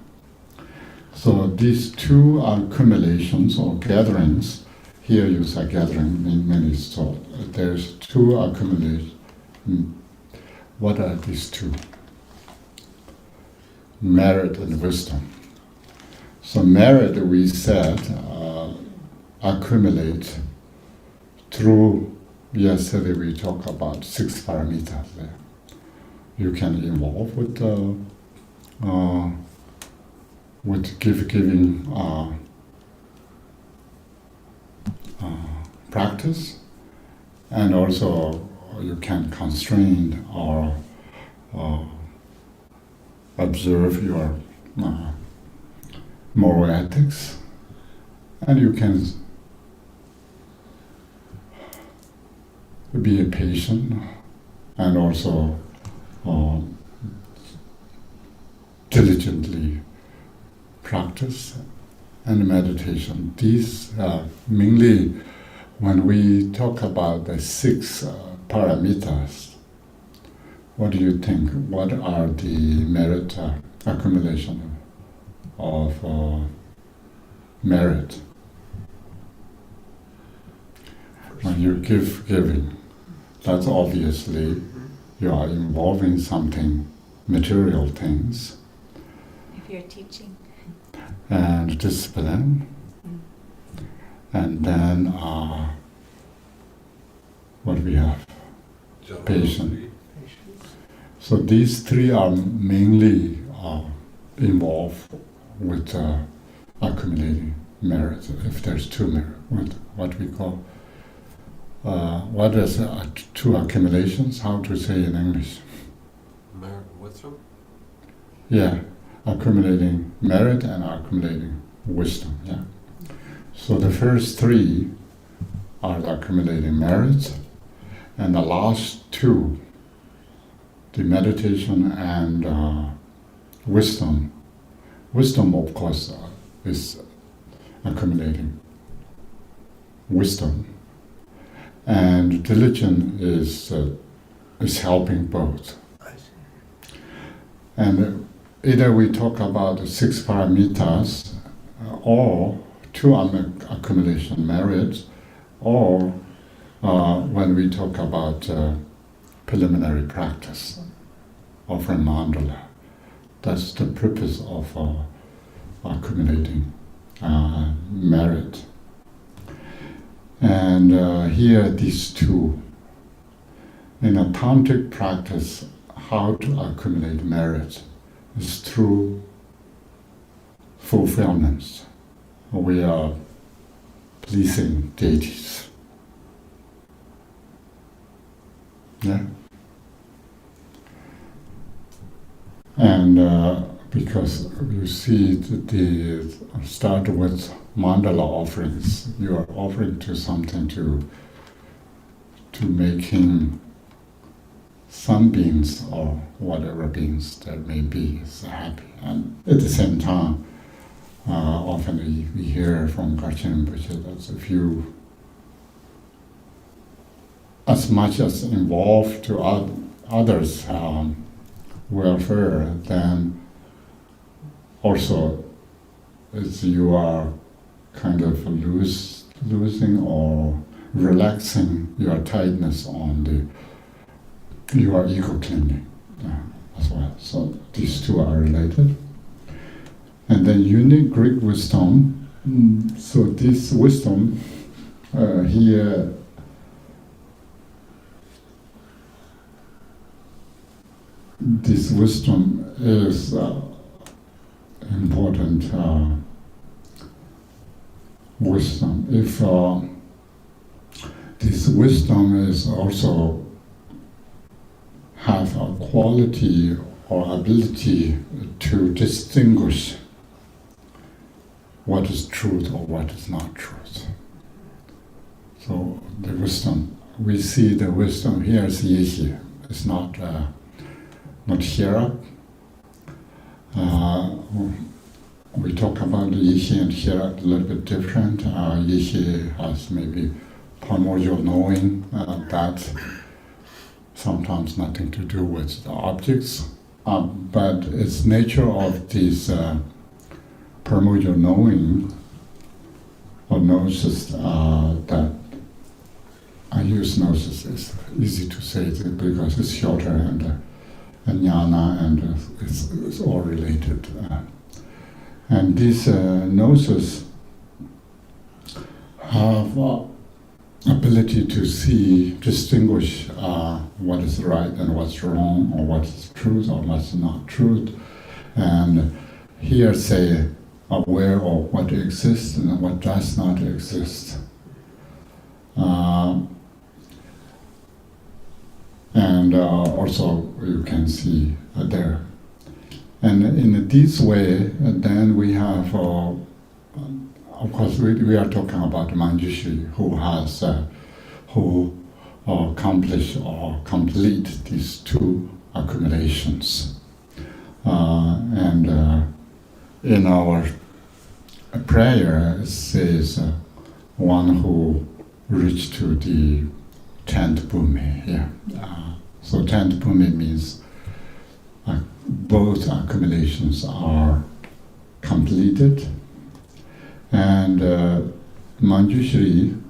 So these two accumulations or gatherings, here you say gathering in many thoughts. There's two accumulations. What are these two? Merit and wisdom. So merit, we said, accumulate through, yesterday we talked about 6 paramitas there. You can involve with giving practice, and also you can constrain or observe your moral ethics, and you can be a patient and also diligently practice and meditation. These mainly when we talk about the 6 paramitas, what do you think? What are the merit accumulation of merit? When you giving, that's obviously you are involving something, material things. If you're teaching. And discipline. And then what we have? Patience. So these 3 are mainly involved with accumulating merit. If there's 2 merit, with what we call what is 2 accumulations? How to say in English? Merit, wisdom? Yeah, accumulating merit and accumulating wisdom. Yeah. So the first 3 are the accumulating merits, and the last 2, the meditation and wisdom. Wisdom, of course, is accumulating wisdom, and diligence is helping both. And either we talk about the 6 paramitas, or 2 accumulation merits, or when we talk about preliminary practice, offering mandala, that's the purpose of accumulating merit. And here, these two, in a tantric practice, how to accumulate merit is through fulfillments. We are pleasing deities. Yeah. And because you see the start with mandala offerings, you are offering to something to make him, some beings or whatever beings that may be, is happy. And at the same time, often we hear from Garchen Rinpoche that if you as much as involved to others' welfare, then also as you are kind of losing or relaxing your tightness on your ego cleaning as well. So these two are related. And then unique Greek wisdom. So this wisdom here, this wisdom is important wisdom. If this wisdom is also have a quality or ability to distinguish what is truth or what is not truth. So the wisdom, we see the wisdom here is Yeshi. It's not Hira. We talk about Yeshi and Hira a little bit different. Yeshi has maybe primordial knowing that sometimes nothing to do with the objects, but it's nature of this primordial knowing or gnosis that I use gnosis. It's easy to say because it's shorter and jnana and it's all related. And this gnosis have ability to see, distinguish what is right and what's wrong, or what is truth or what's not truth, and here say aware of what exists and what does not exist. And also you can see there. And in this way, then we have, of course, we are talking about Manjushri, who has, who accomplish or complete these two accumulations. And in our prayer, it says one who reached to the 10th bhumi. Yeah. So 10th bhumi means both accumulations are completed, and Manjushri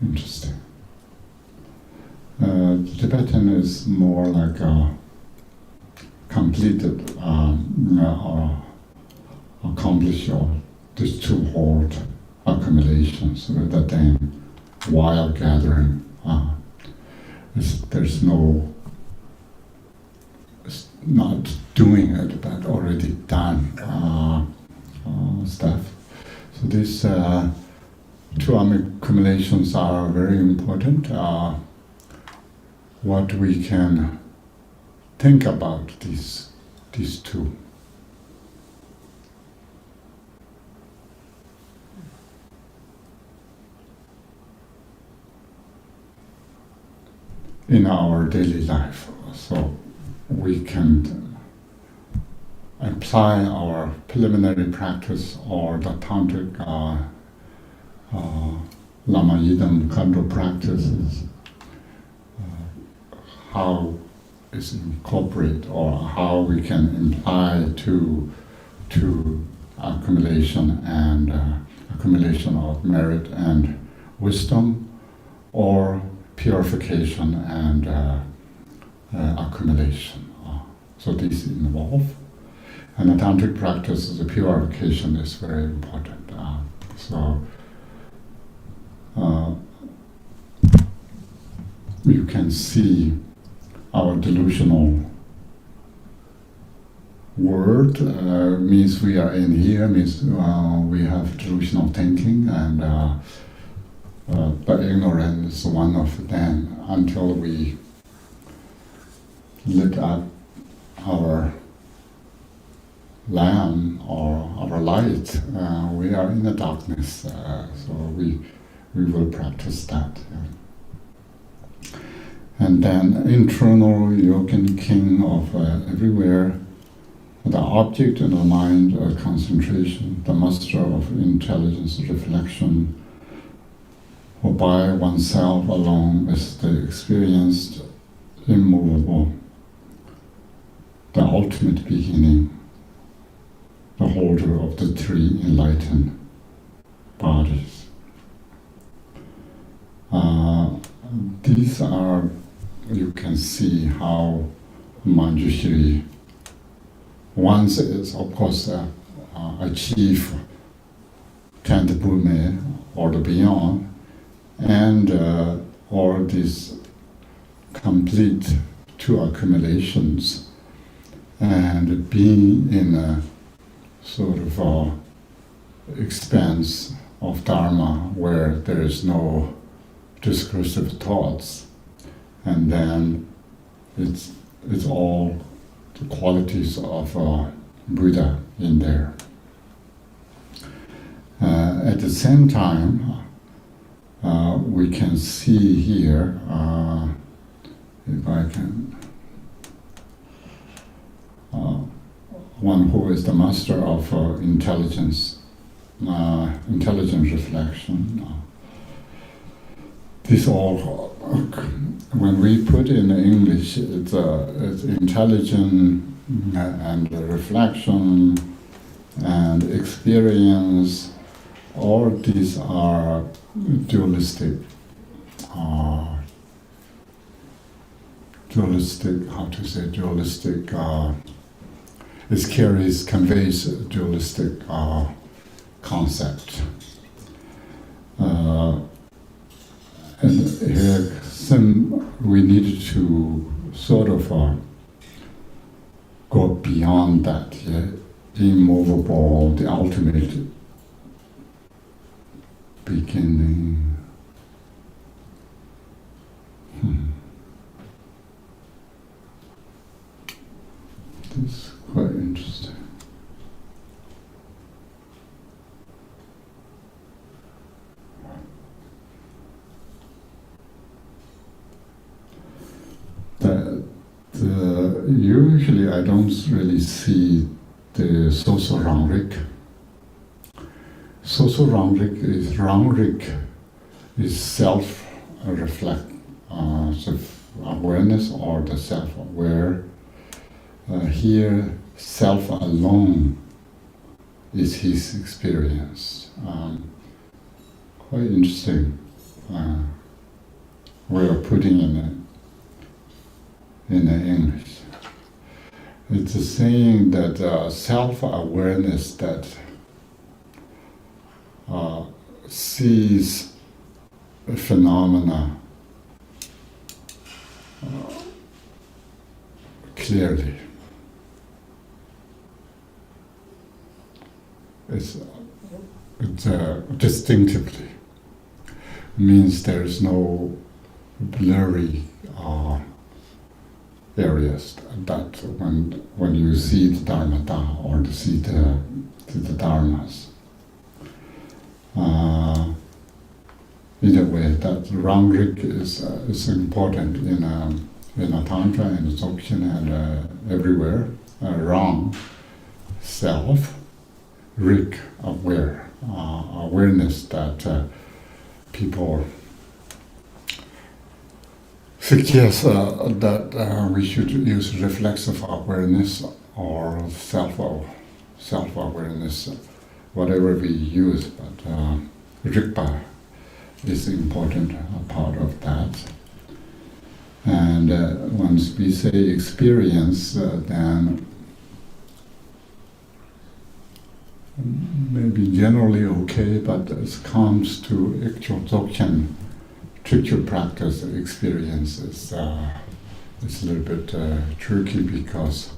interesting. Tibetan is more like completed or accomplish these two whole accumulations rather than while gathering. There's no, it's not doing it, but already done stuff. So these two accumulations are very important. What we can think about these two. In our daily life, so we can apply our preliminary practice or the tantric Lama Yidam Khandro practices, how is incorporate or how we can imply to accumulation and accumulation of merit and wisdom, or purification and accumulation. So these involve. And the tantric practice, the purification is very important. You can see our delusional world means we are in here, means we have delusional thinking, and but ignorance is one of them. Until we lit up our lamp or our light, we are in the darkness. So we will practice that. And then internal Yogan king of everywhere, the object in the mind concentration, the master of intelligence reflection, or by oneself alone is the experienced immovable, the ultimate beginning, the holder of the three enlightened bodies. These are, you can see how Manjushri, once is of course achieve 10th Bume or the beyond, and all these complete two accumulations, and being in a sort of expanse of Dharma where there is no discursive thoughts, and then it's all the qualities of Buddha in there. At the same time, we can see here, if I can, one who is the master of intelligence, intelligent reflection. This all, when we put in English, it's intelligent and reflection and experience. All these are dualistic. Dualistic. It conveys dualistic concept. And here, we need to sort of go beyond that, immovable, the ultimate beginning. This is quite interesting. Usually I don't really see the social rangrik. Social rangrik is self-reflect, self-awareness or the self-aware. Here, self alone is his experience. Quite interesting. We are putting in English. It's a saying that self-awareness that sees a phenomena clearly. It's distinctively. Means there is no blurry areas that when you see the Dharma or to see the Dharmas. Either way, that rangrik is important in a tantra and dzogchen and everywhere. Rang, self, rik, aware, awareness that people suggest that we should use reflexive awareness or self-awareness, whatever we use, but Rigpa is important part of that. And once we say experience, then maybe generally okay, but it comes to actual dzogchen, ritual practice experiences. It's a little bit tricky because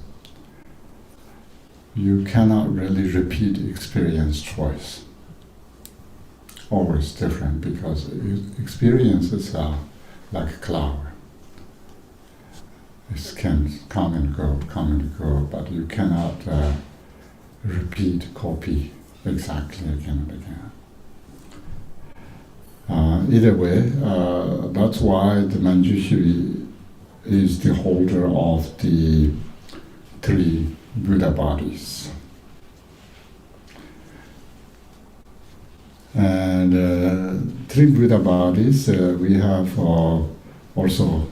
you cannot really repeat experience twice. Always different because experiences are like a cloud. It can come and go, but you cannot repeat, copy exactly again and again. Either way, that's why the Manjushri is the holder of the 3 Buddha bodies. And 3 Buddha bodies, we have also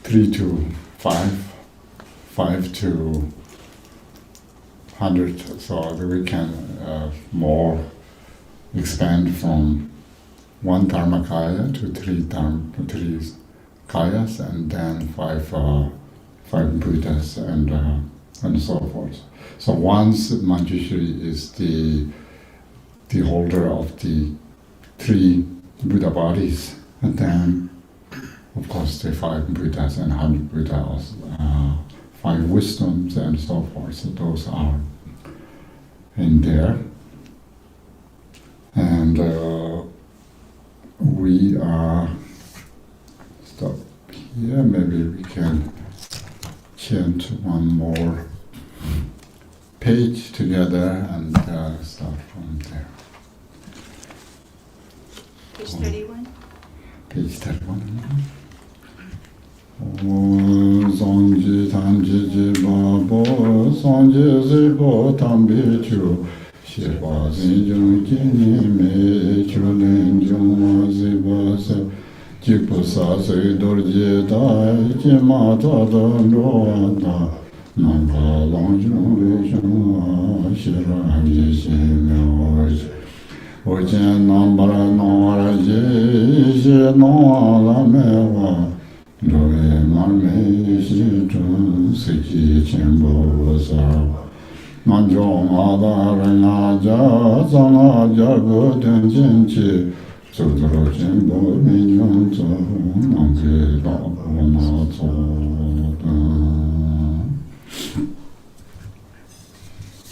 3 to 5, 5 to 100, so that we can more expand from 1 Dharmakaya to 3 Kayas, and then 5 Buddhas, and so forth. So once Manjushri is the holder of the 3 Buddha bodies, and then of course the 5 Buddhas and 100 Buddhas, 5 wisdoms and so forth. So those are in there, and we are stop here. Maybe we can chant one more page together and start from there. Page 31. Page 31. Sangji Tanji Babo, Sangji Zibo Tambi Chu, Shiba Zinjung Kini Me Chulin Jung Ziba Se, Jipusa Se Dorje Dai, Jimata Don Roada, Namba Longjung Lishung, Shira Yeshi Meoj. Ojen Nambara Nora Yeshi Nora Mewa, Dore Marme Shitun Siki Chenpo Sa, Manjong Ada Renaja Zana Jago Tenjinchi, Sudro Chenpo Minyon Tso, Nange Labo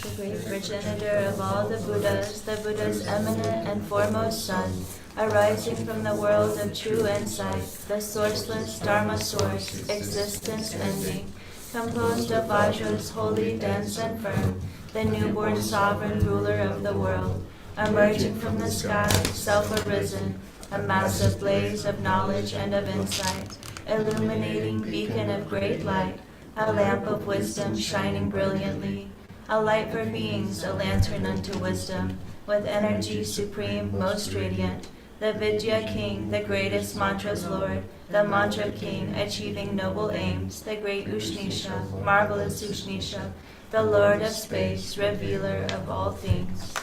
The great progenitor of all the Buddha's eminent and foremost son, arising from the world of true insight, the sourceless Dharma source, existence ending, composed of Vajras, holy, dense, and firm, the newborn sovereign ruler of the world, emerging from the sky, self-arisen, a massive blaze of knowledge and of insight, illuminating beacon of great light, a lamp of wisdom shining brilliantly, a light for beings, a lantern unto wisdom, with energy supreme, most radiant, the Vidya King, the greatest mantra's Lord, the mantra King, achieving noble aims, the great Ushnisha, marvelous Ushnisha, the Lord of space, revealer of all things.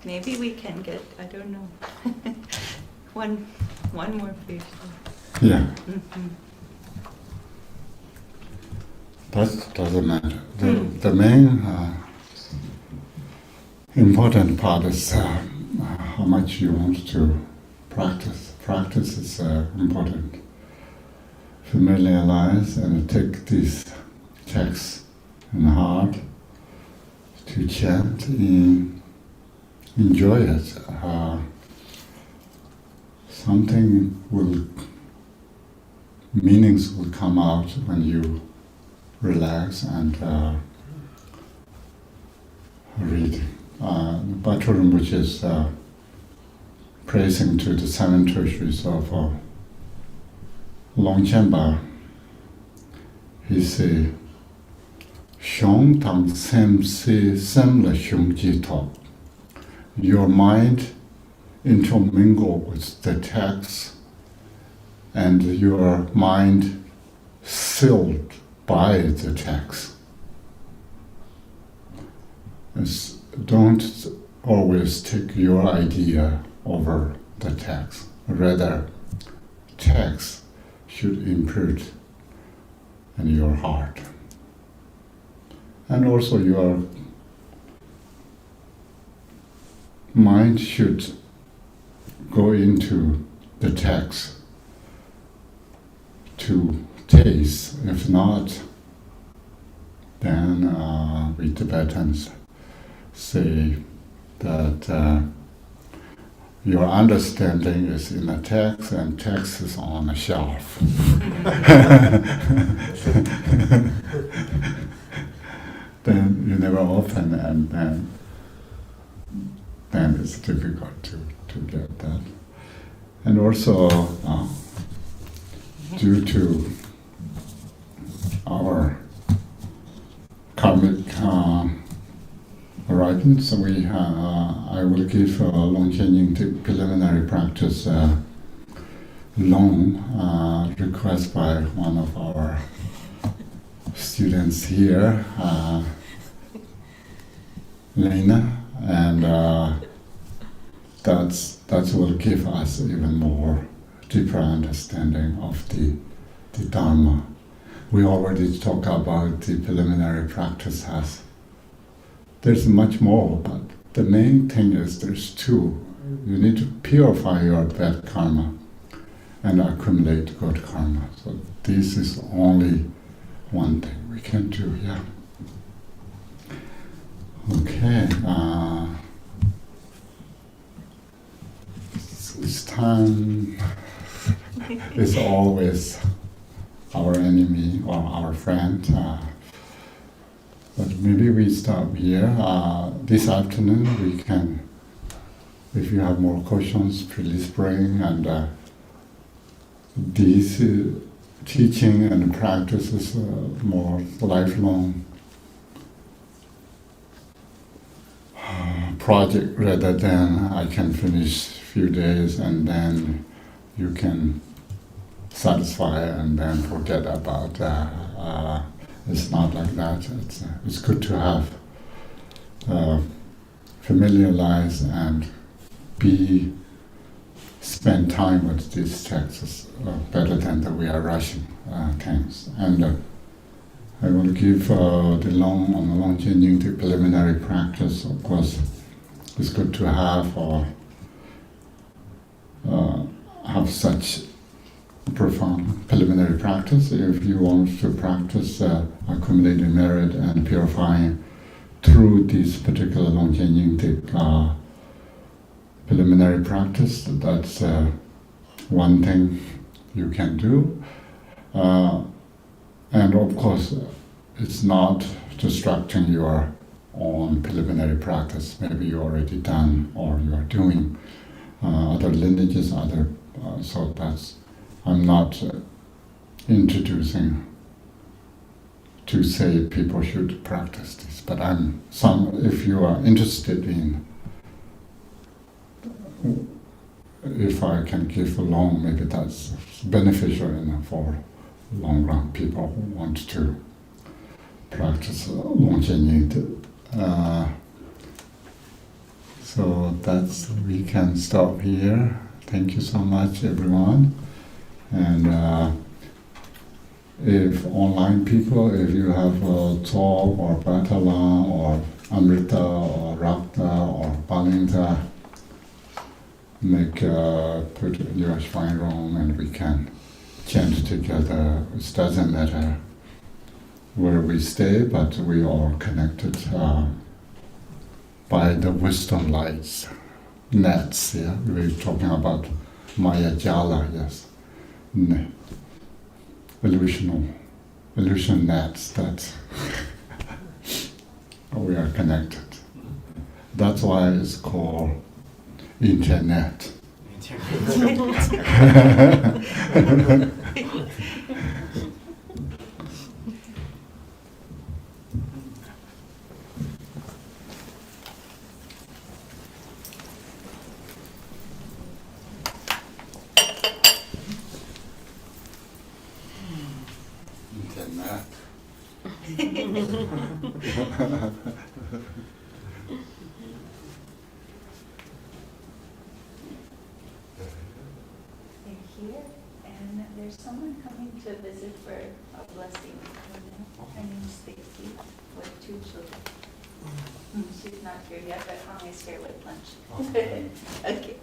Maybe we can get, I don't know, one more page. Yeah. Mm-hmm. That doesn't matter. The main important part is how much you want to practice. Practice is important. Familiarize and take these texts in heart to chant, enjoy it. Meanings will come out when you relax and read. Bhattacharya Rinpoche is praising to the 7 tertiaries of Longchenpa. He say, Xiong Tang Sem Se Sem Le Xiong Ji To. Your mind intermingle with the text and your mind sealed by the text. Don't always take your idea over the text. Rather, text should imprint in your heart. And also your mind should go into the text to taste. If not, then we Tibetans say that your understanding is in the text and text is on the shelf. Then you never open, and then it's difficult to get that. And also, due to our karmic writings, I will give Longchen preliminary practice long request by one of our students here, Lena, and that will give us even more deeper understanding of the Dharma. We already talked about the preliminary practice as there's much more, but the main thing is there's two. You need to purify your bad karma and accumulate good karma. So this is only one thing we can do, yeah. Okay, this time is always our enemy or our friend. But maybe we stop here. This afternoon we can, if you have more questions, please bring. And this teaching and practice is more lifelong project rather than I can finish few days and then you can satisfy and then forget about. It's not like that. It's good to have familiarize and spend time with these texts better than that we are rushing things. And I will give on the Longchen the preliminary practice. Of course, it's good to have such profound preliminary practice. If you want to practice accumulating merit and purifying through this particular Longchen Yingtik preliminary practice, that's one thing you can do. And of course, it's not distracting your own preliminary practice. Maybe you already done or you are doing other lineages, so that's. I'm not introducing to say people should practice this, but if you are interested in, if I can give along, maybe that's beneficial enough for long run people who want to practice Longchen Yingtik. So we can stop here. Thank you so much, everyone. And if online people, if you have a talk or Batala or Amrita or Rakta or Balinta, put in your shrine room and we can chant together. It doesn't matter where we stay, but we are connected by the wisdom lights, nets. Yeah, we're talking about Maya Jala, yes. Illusion nets that we are connected. That's why it's called internet. here, and there's someone coming to visit for a blessing. Her name's Stacy, with 2 children. She's not here yet, but promised here with lunch. Okay.